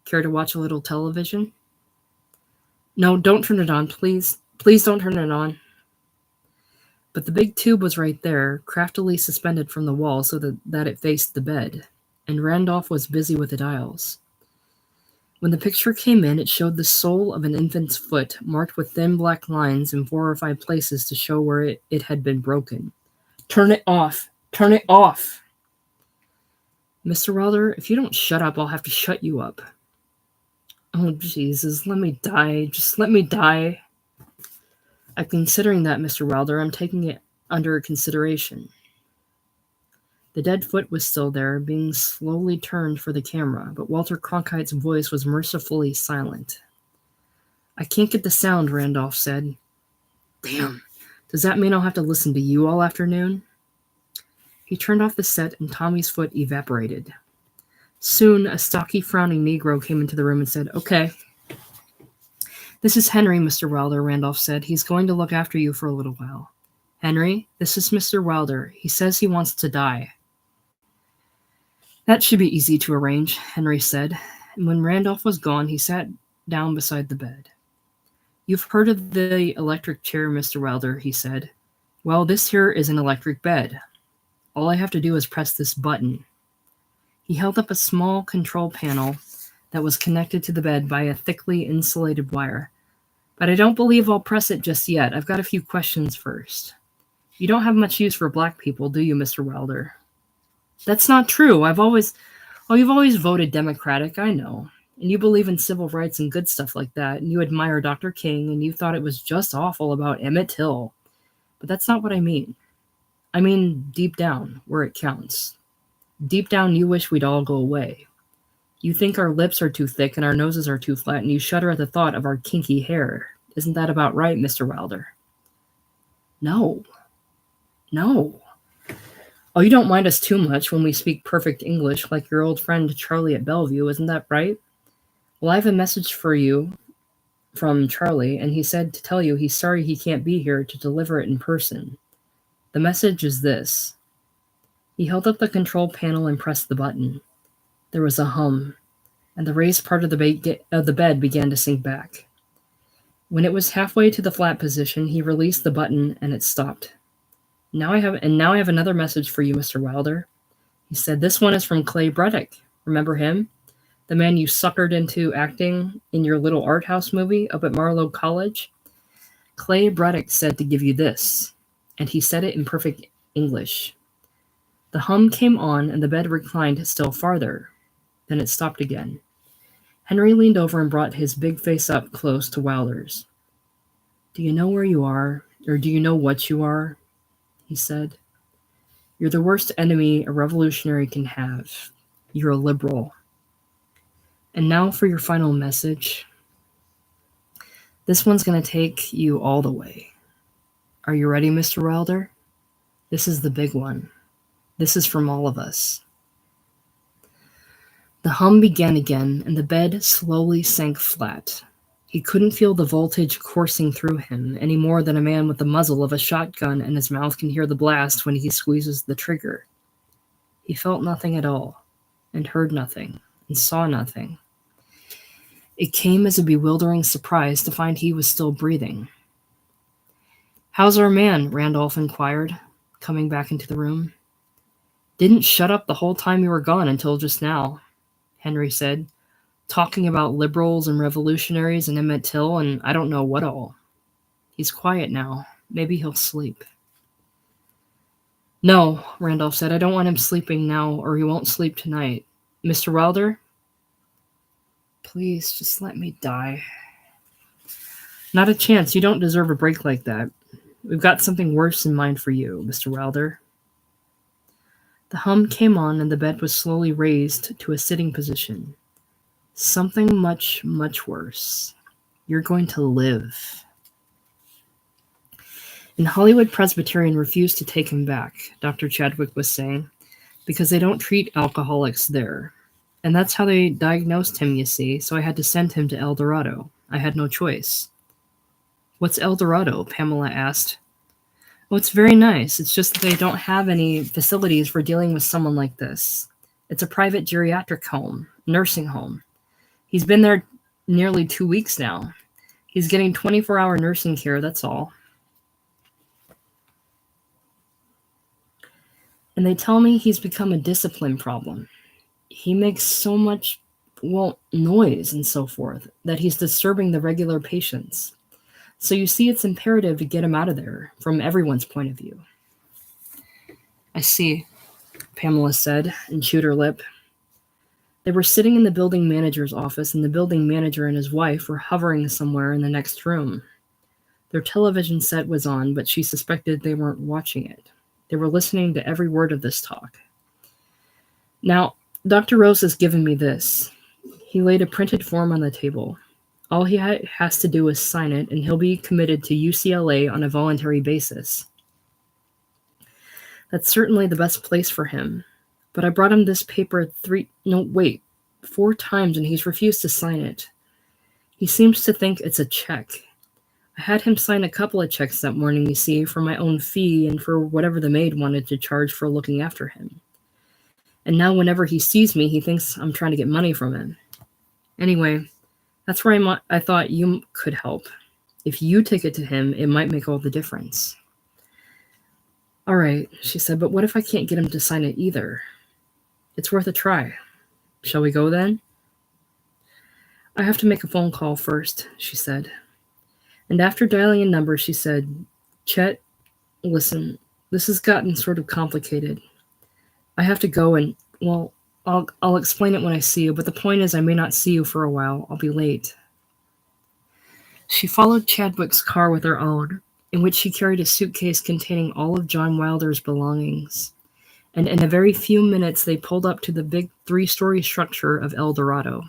[SPEAKER 1] Care to watch a little television? No, don't turn it on, please. Please don't turn it on. But the big tube was right there, craftily suspended from the wall so that it faced the bed, and Randolph was busy with the dials. When the picture came in, it showed the sole of an infant's foot, marked with thin black lines in 4 or 5 places to show where it had been broken. Turn it off! Turn it off! Mr. Wilder, if you don't shut up, I'll have to shut you up. Oh, Jesus, let me die. Just let me die. I'm considering that, Mr. Wilder. I'm taking it under consideration. The dead foot was still there, being slowly turned for the camera, but Walter Cronkite's voice was mercifully silent. I can't get the sound, Randolph said. Damn. Does that mean I'll have to listen to you all afternoon? He turned off the set, and Tommy's foot evaporated. Soon, a stocky, frowning Negro came into the room and said, Okay. This is Henry, Mr. Wilder, Randolph said. He's going to look after you for a little while. Henry, this is Mr. Wilder. He says he wants to die. That should be easy to arrange, Henry said. And when Randolph was gone, he sat down beside the bed. You've heard of the electric chair, Mr. Wilder, he said. Well, this here is an electric bed. All I have to do is press this button. He held up a small control panel that was connected to the bed by a thickly insulated wire. But I don't believe I'll press it just yet. I've got a few questions first. You don't have much use for black people, do you, Mr. Wilder? That's not true. You've always voted Democratic, I know. And you believe in civil rights and good stuff like that, and you admire Dr. King, and you thought it was just awful about Emmett Till. But that's not what I mean. I mean deep down, where it counts. Deep down, you wish we'd all go away. You think our lips are too thick and our noses are too flat, and you shudder at the thought of our kinky hair. Isn't that about right, Mr. Wilder? No. No. Oh, you don't mind us too much when we speak perfect English like your old friend Charlie at Bellevue, isn't that right? Well, I have a message for you from Charlie, and he said to tell you he's sorry he can't be here to deliver it in person. The message is this. He held up the control panel and pressed the button. There was a hum, and the raised part of the bed began to sink back. When it was halfway to the flat position, he released the button and it stopped. Now I have another message for you, Mr. Wilder. He said, this one is from Clay Breddick. Remember him? The man you suckered into acting in your little art house movie up at Marlowe College? Clay Breddick said to give you this, and he said it in perfect English. The hum came on and the bed reclined still farther. Then it stopped again. Henry leaned over and brought his big face up close to Wilder's. Do you know where you are, or do you know what you are? He said. You're the worst enemy a revolutionary can have. You're a liberal. And now for your final message. This one's going to take you all the way. Are you ready, Mr. Wilder? This is the big one. This is from all of us. The hum began again, and the bed slowly sank flat. He couldn't feel the voltage coursing through him any more than a man with the muzzle of a shotgun in his mouth can hear the blast when he squeezes the trigger. He felt nothing at all, and heard nothing, and saw nothing. It came as a bewildering surprise to find he was still breathing. How's our man? Randolph inquired, coming back into the room. Didn't shut up the whole time you were gone until just now, Henry said, talking about liberals and revolutionaries and Emmett Till and I don't know what all. He's quiet now. Maybe he'll sleep. No, Randolph said, I don't want him sleeping now or he won't sleep tonight. Mr. Wilder? Please, just let me die. Not a chance. You don't deserve a break like that. We've got something worse in mind for you, Mr. Wilder. The hum came on and the bed was slowly raised to a sitting position. Something much, much worse. You're going to live. And Hollywood Presbyterian refused to take him back, Dr. Chadwick was saying, because they don't treat alcoholics there. And that's how they diagnosed him, you see, so I had to send him to El Dorado. I had no choice. What's El Dorado? Pamela asked. Oh, it's very nice. It's just that they don't have any facilities for dealing with someone like this. It's a private geriatric home, nursing home. He's been there nearly 2 weeks now. He's getting 24-hour nursing care, that's all. And they tell me he's become a discipline problem. He makes so much, noise and so forth, that he's disturbing the regular patients. So you see, it's imperative to get him out of there, from everyone's point of view. I see, Pamela said, and chewed her lip. They were sitting in the building manager's office, and the building manager and his wife were hovering somewhere in the next room. Their television set was on, but she suspected they weren't watching it. They were listening to every word of this talk. Now, Dr. Rose has given me this. He laid a printed form on the table. All he has to do is sign it, and he'll be committed to UCLA on a voluntary basis. That's certainly the best place for him. But I brought him this paper 4 times, and he's refused to sign it. He seems to think it's a check. I had him sign a couple of checks that morning, you see, for my own fee and for whatever the maid wanted to charge for looking after him. And now whenever he sees me, he thinks I'm trying to get money from him. Anyway, that's where I thought you could help. If you take it to him, it might make all the difference. All right, she said, but what if I can't get him to sign it either? It's worth a try. Shall we go then? I have to make a phone call first, she said. And after dialing a number, she said, Chet, listen, this has gotten sort of complicated. I have to go and, I'll explain it when I see you, but the point is I may not see you for a while. I'll be late. She followed Chadwick's car with her own, in which she carried a suitcase containing all of John Wilder's belongings. And in a very few minutes they pulled up to the big 3-story structure of El Dorado.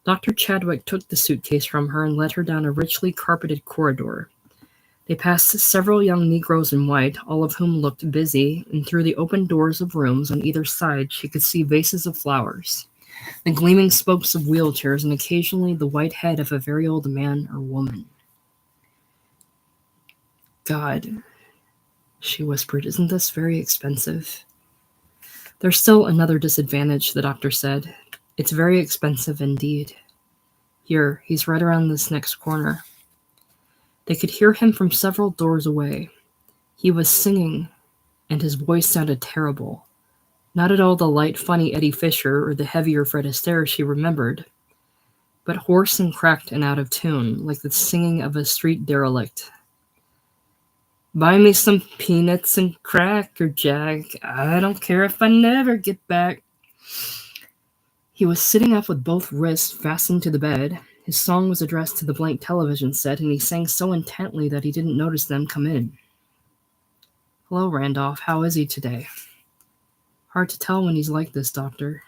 [SPEAKER 1] Dr. Chadwick took the suitcase from her and led her down a richly carpeted corridor. They passed several young Negroes in white, all of whom looked busy, and through the open doors of rooms on either side she could see vases of flowers, the gleaming spokes of wheelchairs, and occasionally the white head of a very old man or woman. God, she whispered, isn't this very expensive? There's still another disadvantage, the doctor said. It's very expensive indeed. Here, he's right around this next corner. They could hear him from several doors away. He was singing, and his voice sounded terrible. Not at all the light, funny Eddie Fisher or the heavier Fred Astaire she remembered, but hoarse and cracked and out of tune, like the singing of a street derelict. Buy me some peanuts and Cracker Jack. I don't care if I never get back. He was sitting up with both wrists fastened to the bed. His song was addressed to the blank television set, and he sang so intently that he didn't notice them come in. Hello, Randolph. How is he today? Hard to tell when he's like this, Doctor.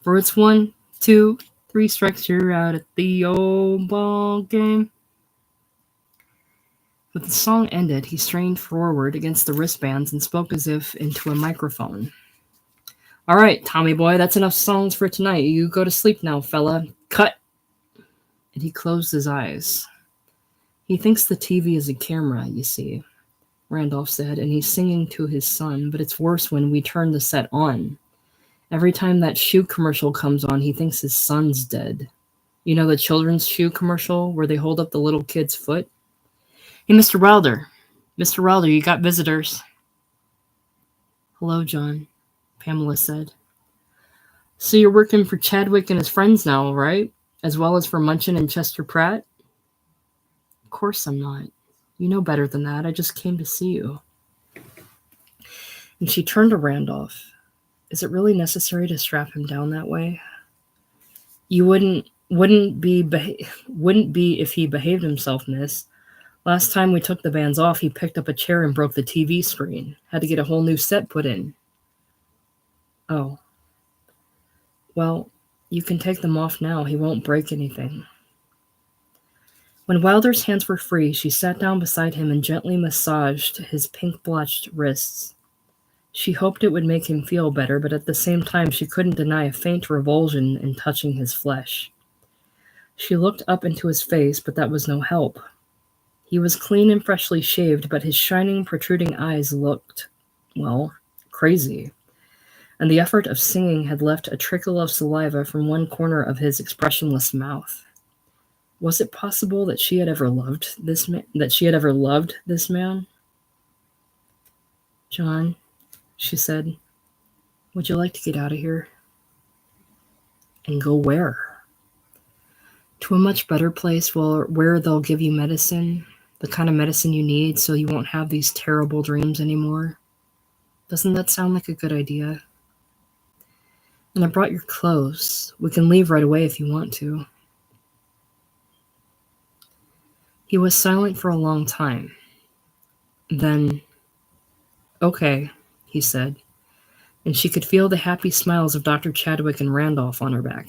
[SPEAKER 1] For it's 1, 2, 3 strikes, you're out at the old ball game. But the song ended, he strained forward against the wristbands and spoke as if into a microphone. All right, Tommy boy, that's enough songs for tonight. You go to sleep now, fella. Cut! And he closed his eyes. He thinks the TV is a camera, you see, Randolph said, and he's singing to his son, but it's worse when we turn the set on. Every time that shoe commercial comes on, he thinks his son's dead. You know the children's shoe commercial where they hold up the little kid's foot? Hey, Mr. Wilder. Mr. Wilder, you got visitors. Hello, John, Pamela said. So you're working for Chadwick and his friends now, right? As well as for Munchin and Chester Pratt? Of course I'm not. You know better than that. I just came to see you. And she turned to Randolph. Is it really necessary to strap him down that way? You wouldn't be if he behaved himself, miss. Last time we took the bands off, he picked up a chair and broke the TV screen. Had to get a whole new set put in. Oh. Well, you can take them off now. He won't break anything. When Wilder's hands were free, she sat down beside him and gently massaged his pink-blotched wrists. She hoped it would make him feel better, but at the same time she couldn't deny a faint revulsion in touching his flesh. She looked up into his face, but that was no help. He was clean and freshly shaved, but his shining, protruding eyes looked, well, crazy. And the effort of singing had left a trickle of saliva from one corner of his expressionless mouth. Was it possible that she had ever loved this man? John, she said, would you like to get out of here? And go where? To a much better place where they'll give you medicine, the kind of medicine you need so you won't have these terrible dreams anymore. Doesn't that sound like a good idea? And I brought your clothes. We can leave right away if you want to. He was silent for a long time. Then, okay, he said, and she could feel the happy smiles of Dr. Chadwick and Randolph on her back.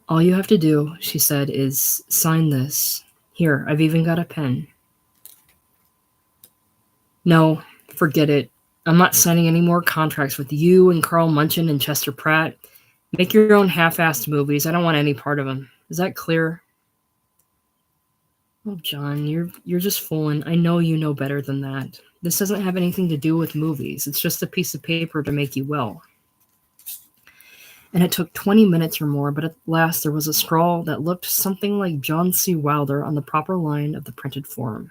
[SPEAKER 1] All you have to do, she said, is sign this. Here, I've even got a pen. No, forget it. I'm not signing any more contracts with you and Carl Munchin and Chester Pratt. Make your own half-assed movies. I don't want any part of them. Is that clear? Oh, John, you're just fooling. I know you know better than that. This doesn't have anything to do with movies. It's just a piece of paper to make you well. And it took 20 minutes or more, but at last there was a scrawl that looked something like John C. Wilder on the proper line of the printed form.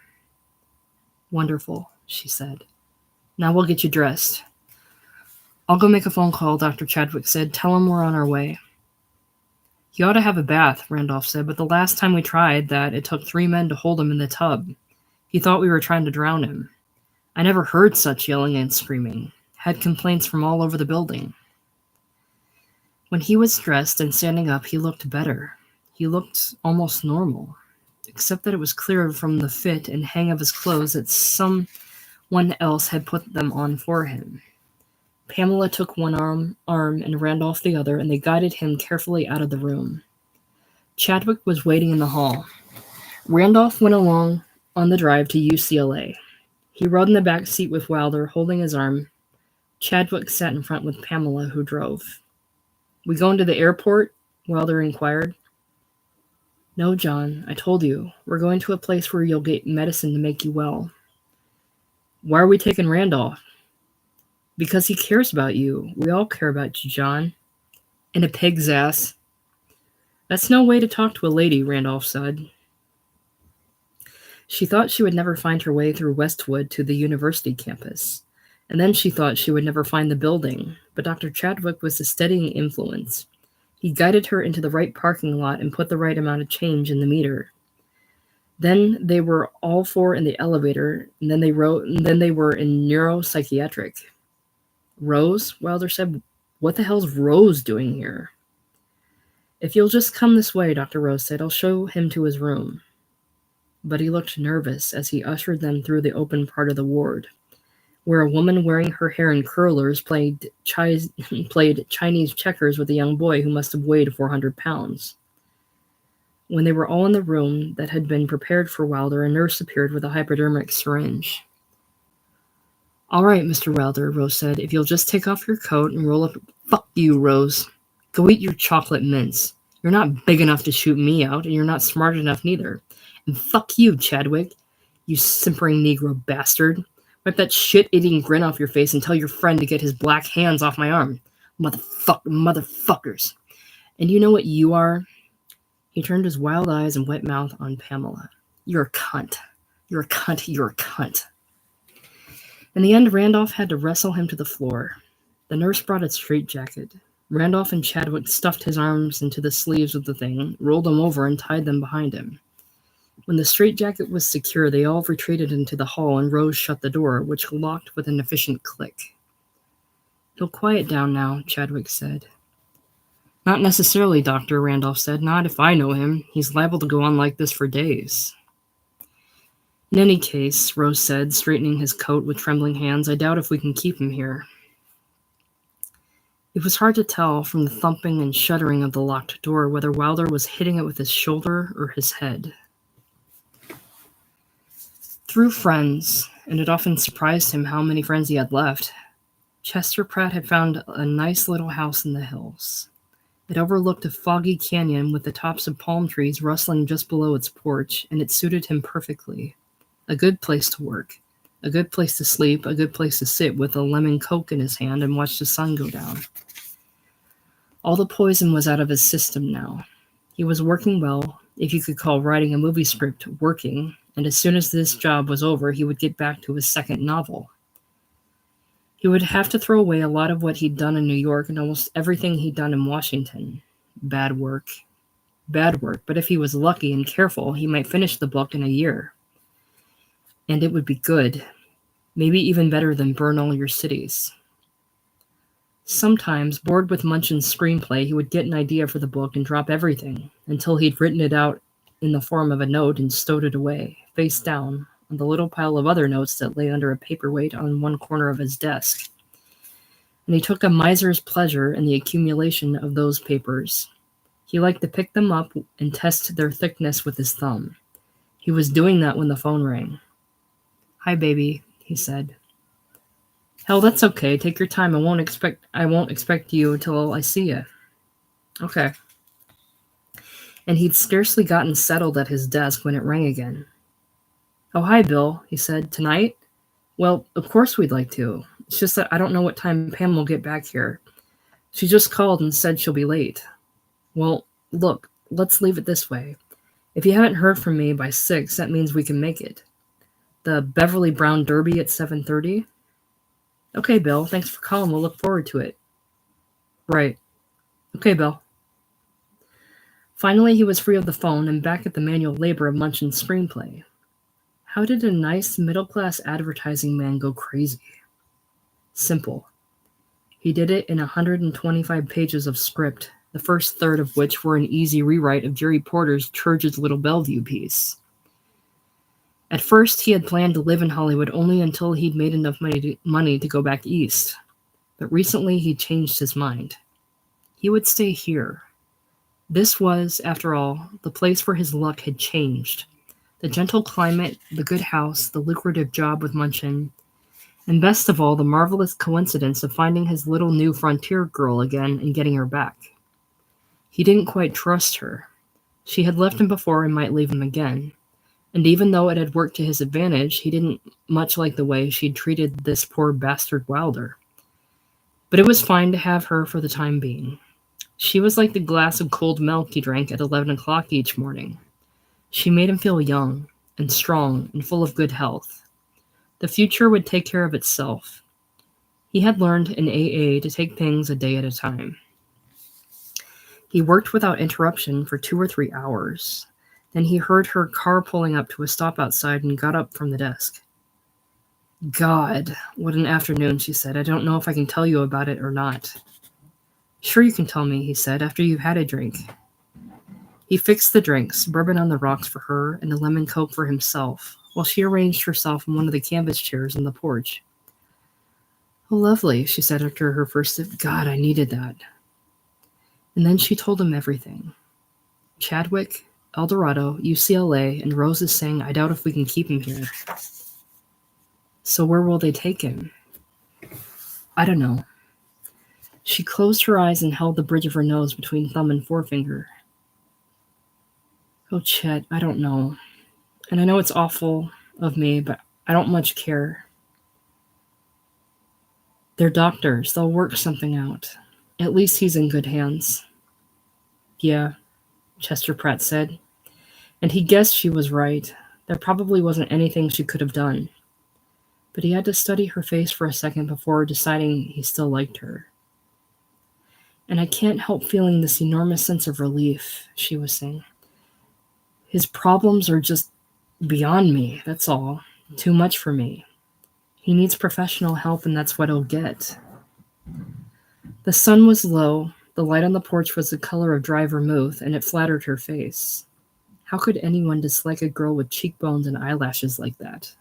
[SPEAKER 1] Wonderful, she said. Now we'll get you dressed. I'll go make a phone call, Dr. Chadwick said. Tell him we're on our way. He ought to have a bath, Randolph said, but the last time we tried that, it took 3 men to hold him in the tub. He thought we were trying to drown him. I never heard such yelling and screaming. had complaints from all over the building. When he was dressed and standing up, he looked better. He looked almost normal, except that it was clear from the fit and hang of his clothes that someone else had put them on for him. Pamela took one arm and Randolph the other, and they guided him carefully out of the room. Chadwick was waiting in the hall. Randolph went along on the drive to UCLA. He rode in the back seat with Wilder, holding his arm. Chadwick sat in front with Pamela, who drove. "We going to the airport?" Wilder inquired. "No, John, I told you. We're going to a place where you'll get medicine to make you well." "Why are we taking Randolph?" "Because he cares about you. We all care about you, John." "And a pig's ass." "That's no way to talk to a lady," Randolph said. She thought she would never find her way through Westwood to the university campus. And then she thought she would never find the building, but Dr. Chadwick was a steadying influence. He guided her into the right parking lot and put the right amount of change in the meter. Then they were all four in the elevator, and then they were in neuropsychiatric. "Rose?" Wilder said. "What the hell's Rose doing here?" "If you'll just come this way," Dr. Rose said, "I'll show him to his room." But he looked nervous as he ushered them through the open part of the ward, where a woman wearing her hair in curlers played Chinese checkers with a young boy who must have weighed 400 pounds. When they were all in the room that had been prepared for Wilder, a nurse appeared with a hypodermic syringe. "All right, Mr. Wilder," Rose said, "if you'll just take off your coat and roll up—" "Fuck you, Rose. Go eat your chocolate mints. You're not big enough to shoot me out, and you're not smart enough neither. And fuck you, Chadwick, you simpering Negro bastard. Wipe that shit-eating grin off your face and tell your friend to get his black hands off my arm. Motherfuckers. And you know what you are?" He turned his wild eyes and wet mouth on Pamela. "You're a cunt. You're a cunt. You're a cunt." In the end, Randolph had to wrestle him to the floor. The nurse brought a straitjacket. Randolph and Chadwick stuffed his arms into the sleeves of the thing, rolled them over, and tied them behind him. When the straitjacket was secure, they all retreated into the hall, and Rose shut the door, which locked with an efficient click. "He'll quiet down now," Chadwick said. "Not necessarily, Doctor," Randolph said. "Not if I know him. He's liable to go on like this for days." "In any case," Rose said, straightening his coat with trembling hands, "I doubt if we can keep him here." It was hard to tell from the thumping and shuddering of the locked door whether Wilder was hitting it with his shoulder or his head. Through friends, and it often surprised him how many friends he had left, Chester Pratt had found a nice little house in the hills. It overlooked a foggy canyon with the tops of palm trees rustling just below its porch, and it suited him perfectly. A good place to work, a good place to sleep, a good place to sit with a lemon Coke in his hand and watch the sun go down. All the poison was out of his system now. He was working well, if you could call writing a movie script working, and as soon as this job was over, he would get back to his second novel. He would have to throw away a lot of what he'd done in New York and almost everything he'd done in Washington. Bad work, but if he was lucky and careful, he might finish the book in a year. And it would be good, maybe even better than Burn All Your Cities. Sometimes, bored with Munchin's screenplay, he would get an idea for the book and drop everything until he'd written it out in the form of a note and stowed it away, face down, on the little pile of other notes that lay under a paperweight on one corner of his desk. And he took a miser's pleasure in the accumulation of those papers. He liked to pick them up and test their thickness with his thumb. He was doing that when the phone rang. "Hi, baby," he said. "Hell, that's okay. Take your time. I won't expect you till I see you." "Okay." And he'd scarcely gotten settled at his desk when it rang again. "Oh, hi, Bill," he said. "Tonight?" "Well, of course we'd like to. It's just that I don't know what time Pam will get back here. She just called and said she'll be late." "Well, look, let's leave it this way. If you haven't heard from me by 6, that means we can make it. The Beverly Brown Derby at 7:30? "Okay, Bill. Thanks for calling. We'll look forward to it." "Right. Okay, Bill." Finally, he was free of the phone and back at the manual labor of Munchin's screenplay. How did a nice middle-class advertising man go crazy? Simple. He did it in 125 pages of script, the first third of which were an easy rewrite of Jerry Porter's Church's Little Bellevue piece. At first, he had planned to live in Hollywood only until he'd made enough money to go back east. But recently, he'd changed his mind. He would stay here. This was, after all, the place where his luck had changed. The gentle climate, the good house, the lucrative job with Munchin, and best of all, the marvelous coincidence of finding his little new frontier girl again and getting her back. He didn't quite trust her. She had left him before and might leave him again. And even though it had worked to his advantage, he didn't much like the way she'd treated this poor bastard Wilder. But it was fine to have her for the time being. She was like the glass of cold milk he drank at 11 o'clock each morning. She made him feel young and strong and full of good health. The future would take care of itself. He had learned in AA to take things a day at a time. He worked without interruption for 2 or 3 hours. Then he heard her car pulling up to a stop outside and got up from the desk. God, what an afternoon, she said. I don't know if I can tell you about it or not. Sure you can tell me, he said, after you've had a drink. He fixed the drinks, bourbon on the rocks for her and a lemon coke for himself, while she arranged herself in one of the canvas chairs on the porch. Oh, lovely, she said after her first sip. God, I needed that. And then she told him everything. Chadwick, El Dorado, UCLA, and Rose is saying, I doubt if we can keep him here. So where will they take him? I don't know. She closed her eyes and held the bridge of her nose between thumb and forefinger. Oh, Chet, I don't know. And I know it's awful of me, but I don't much care. They're doctors. They'll work something out. At least he's in good hands. Yeah, Chester Pratt said. And he guessed she was right. There probably wasn't anything she could have done. But he had to study her face for a second before deciding he still liked her. And I can't help feeling this enormous sense of relief, she was saying. His problems are just beyond me, that's all. Too much for me. He needs professional help, and that's what he'll get. The sun was low. The light on the porch was the color of dry vermouth, and it flattered her face. How could anyone dislike a girl with cheekbones and eyelashes like that?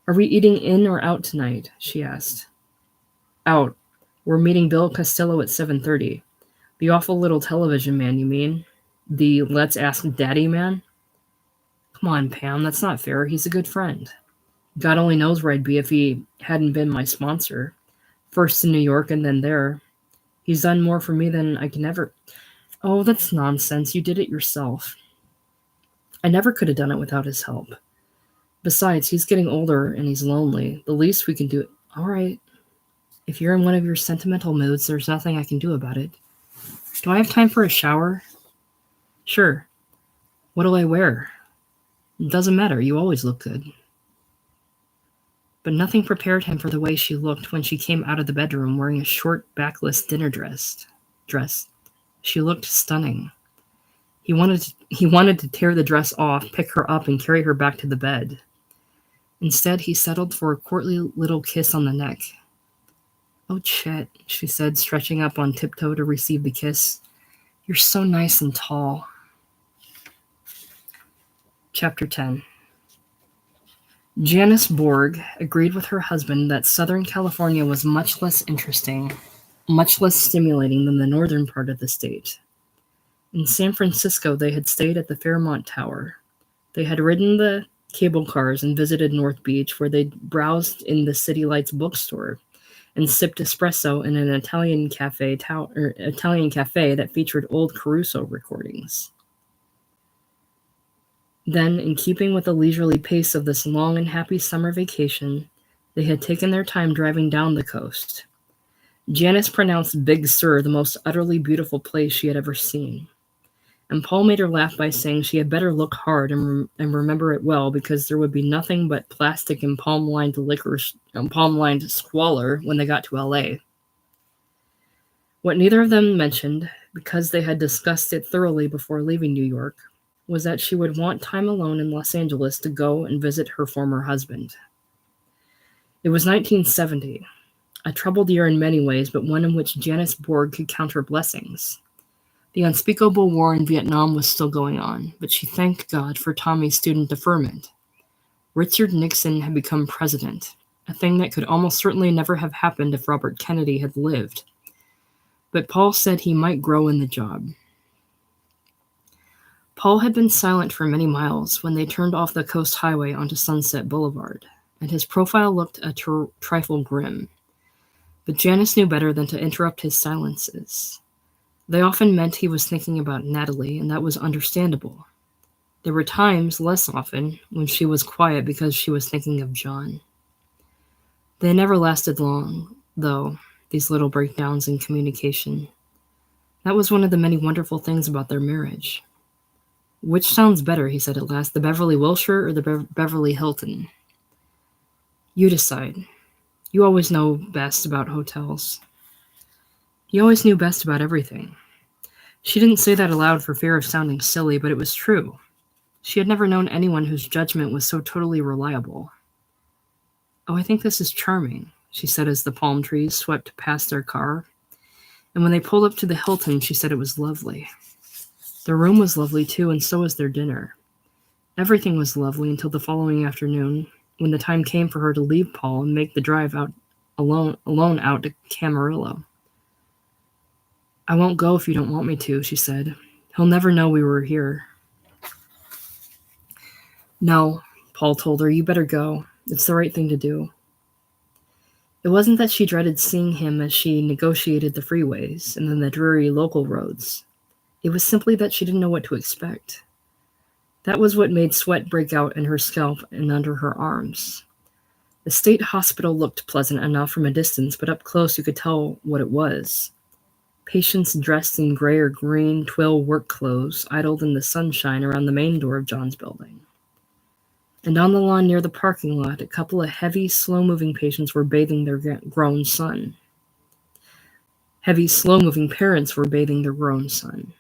[SPEAKER 1] Are we eating in or out tonight? She asked. Out. We're meeting Bill Costello at 7:30. The awful little television man, you mean? The let's ask daddy man? Come on, Pam, that's not fair. He's a good friend. God only knows where I'd be if he hadn't been my sponsor. First in New York and then there. He's done more for me than I can ever... Oh, that's nonsense. You did it yourself. I never could have done it without his help. Besides, he's getting older and he's lonely. The least we can do... All right. If you're in one of your sentimental moods, there's nothing I can do about it. Do I have time for a shower? Sure. What do I wear? It doesn't matter. You always look good. But nothing prepared him for the way she looked when she came out of the bedroom wearing a short, backless dinner dress. She looked stunning. He wanted to tear the dress off, pick her up, and carry her back to the bed. Instead, he settled for a courtly little kiss on the neck. Oh, Chet, she said, stretching up on tiptoe to receive the kiss. You're so nice and tall. Chapter 10. Janice Borg agreed with her husband that Southern California was much less interesting, much less stimulating than the northern part of the state. In San Francisco, they had stayed at the Fairmont Tower. They had ridden the cable cars and visited North Beach, where they browsed in the City Lights bookstore and sipped espresso in an Italian cafe that featured old Caruso recordings. Then, in keeping with the leisurely pace of this long and happy summer vacation, they had taken their time driving down the coast. Janice pronounced Big Sur the most utterly beautiful place she had ever seen. And Paul made her laugh by saying she had better look hard and remember it well, because there would be nothing but plastic and palm-lined squalor when they got to L.A. What neither of them mentioned, because they had discussed it thoroughly before leaving New York, was that she would want time alone in Los Angeles to go and visit her former husband. It was 1970. A troubled year in many ways, but one in which Janice Borg could count her blessings. The unspeakable war in Vietnam was still going on, but she thanked God for Tommy's student deferment. Richard Nixon had become president, a thing that could almost certainly never have happened if Robert Kennedy had lived. But Paul said he might grow in the job. Paul had been silent for many miles when they turned off the coast highway onto Sunset Boulevard, and his profile looked a trifle grim. But Janice knew better than to interrupt his silences. They often meant he was thinking about Natalie, and that was understandable. There were times, less often, when she was quiet because she was thinking of John. They never lasted long, though, these little breakdowns in communication. That was one of the many wonderful things about their marriage. "Which sounds better," he said at last, "the Beverly Wilshire or the Beverly Hilton?" "You decide. You always know best about hotels." He always knew best about everything. She didn't say that aloud for fear of sounding silly, but it was true. She had never known anyone whose judgment was so totally reliable. "Oh, I think this is charming," she said as the palm trees swept past their car. And when they pulled up to the Hilton, she said it was lovely. Their room was lovely, too, and so was their dinner. Everything was lovely until the following afternoon, when the time came for her to leave Paul and make the drive out alone out to Camarillo. "I won't go if you don't want me to," she said. "He'll never know we were here." "No," Paul told her, "you better go. It's the right thing to do." It wasn't that she dreaded seeing him as she negotiated the freeways and then the dreary local roads. It was simply that she didn't know what to expect. That was what made sweat break out in her scalp and under her arms. The state hospital looked pleasant enough from a distance, but up close you could tell what it was. Patients dressed in gray or green twill work clothes idled in the sunshine around the main door of John's building. And on the lawn near the parking lot, a couple of heavy, slow-moving patients were bathing their grown son. Heavy, slow-moving parents were bathing their grown son.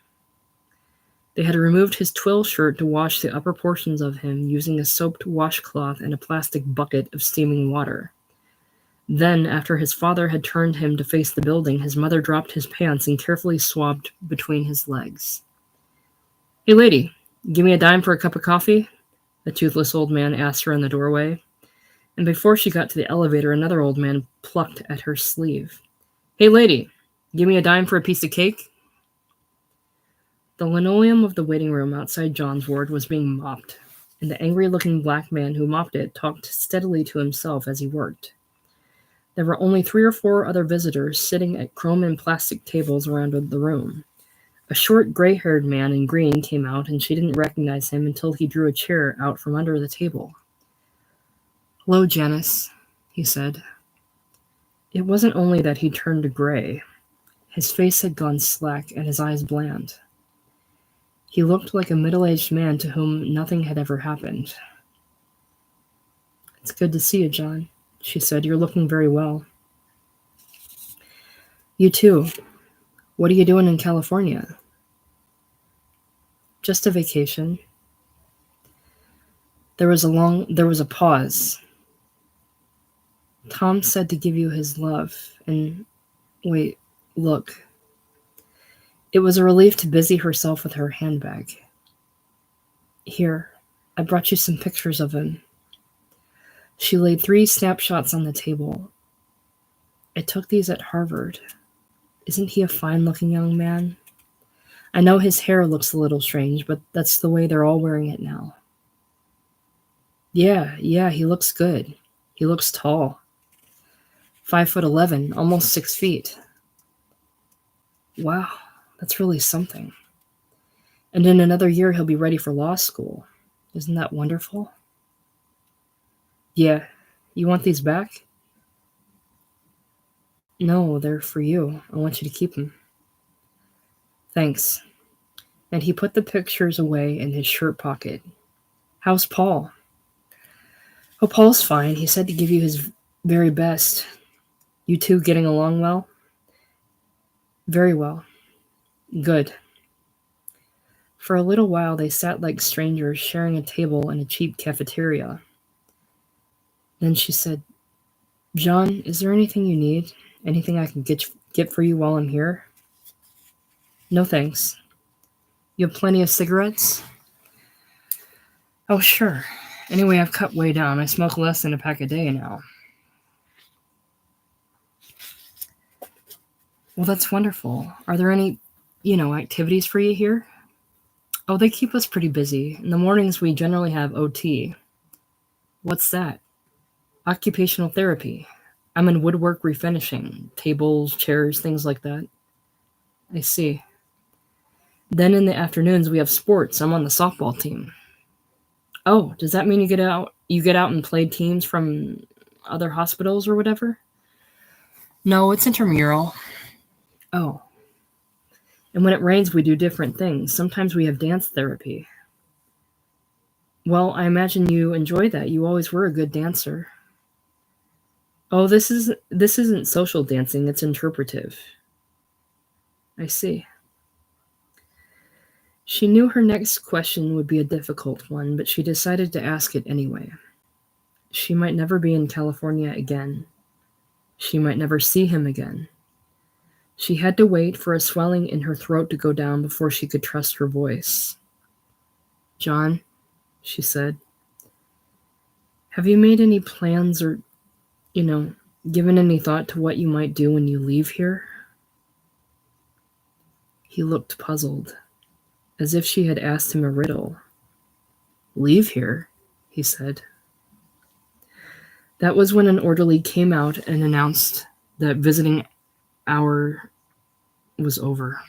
[SPEAKER 1] They had removed his twill shirt to wash the upper portions of him using a soaped washcloth and a plastic bucket of steaming water. Then, after his father had turned him to face the building, his mother dropped his pants and carefully swabbed between his legs. "Hey, lady, give me a dime for a cup of coffee?" the toothless old man asked her in the doorway. And before she got to the elevator, another old man plucked at her sleeve. "Hey, lady, give me a dime for a piece of cake?" The linoleum of the waiting room outside John's ward was being mopped, and the angry-looking black man who mopped it talked steadily to himself as he worked. There were only 3 or 4 other visitors sitting at chrome and plastic tables around the room. A short, gray-haired man in green came out, and she didn't recognize him until he drew a chair out from under the table. "Hello, Janice," he said. It wasn't only that he turned gray. His face had gone slack and his eyes bland. He looked like a middle-aged man to whom nothing had ever happened. "It's good to see you, John," she said. "You're looking very well." "You too. What are you doing in California?" "Just a vacation." There was a pause. "Tom said to give you his love, and wait, look." It was a relief to busy herself with her handbag. "Here, I brought you some pictures of him." She laid 3 snapshots on the table. "I took these at Harvard. Isn't he a fine-looking young man? I know his hair looks a little strange, but that's the way they're all wearing it now." Yeah, he looks good. He looks tall. 5'11", almost 6 feet. Wow, that's really something. And in another year, he'll be ready for law school. Isn't that wonderful? "Yeah, you want these back?" "No, they're for you. I want you to keep them." "Thanks." And he put the pictures away in his shirt pocket. "How's Paul?" "Oh, Paul's fine. He said to give you his very best. You two getting along well?" "Very well." "Good." For a little while they sat like strangers, sharing a table in a cheap cafeteria. Then she said, John, is there anything you need? Anything I can get for you while I'm here? No thanks. You have plenty of cigarettes? Oh, sure. Anyway, I've cut way down. I smoke less than a pack a day now. Well, that's wonderful. Are there any, activities for you here? Oh, they keep us pretty busy. In the mornings, we generally have OT. What's that? Occupational therapy. I'm in woodwork refinishing, tables, chairs, things like that. I see. Then in the afternoons, we have sports. I'm on the softball team. Oh, does that mean you get out and play teams from other hospitals or whatever? No, it's intramural. Oh. And when it rains, we do different things. Sometimes we have dance therapy. Well, I imagine you enjoy that. You always were a good dancer. Oh, this isn't social dancing, it's interpretive. I see. She knew her next question would be a difficult one, but she decided to ask it anyway. She might never be in California again. She might never see him again. She had to wait for a swelling in her throat to go down before she could trust her voice. John, she said, have you made any plans or, given any thought to what you might do when you leave here? He looked puzzled, as if she had asked him a riddle. Leave here, he said. That was when an orderly came out and announced that visiting hour was over.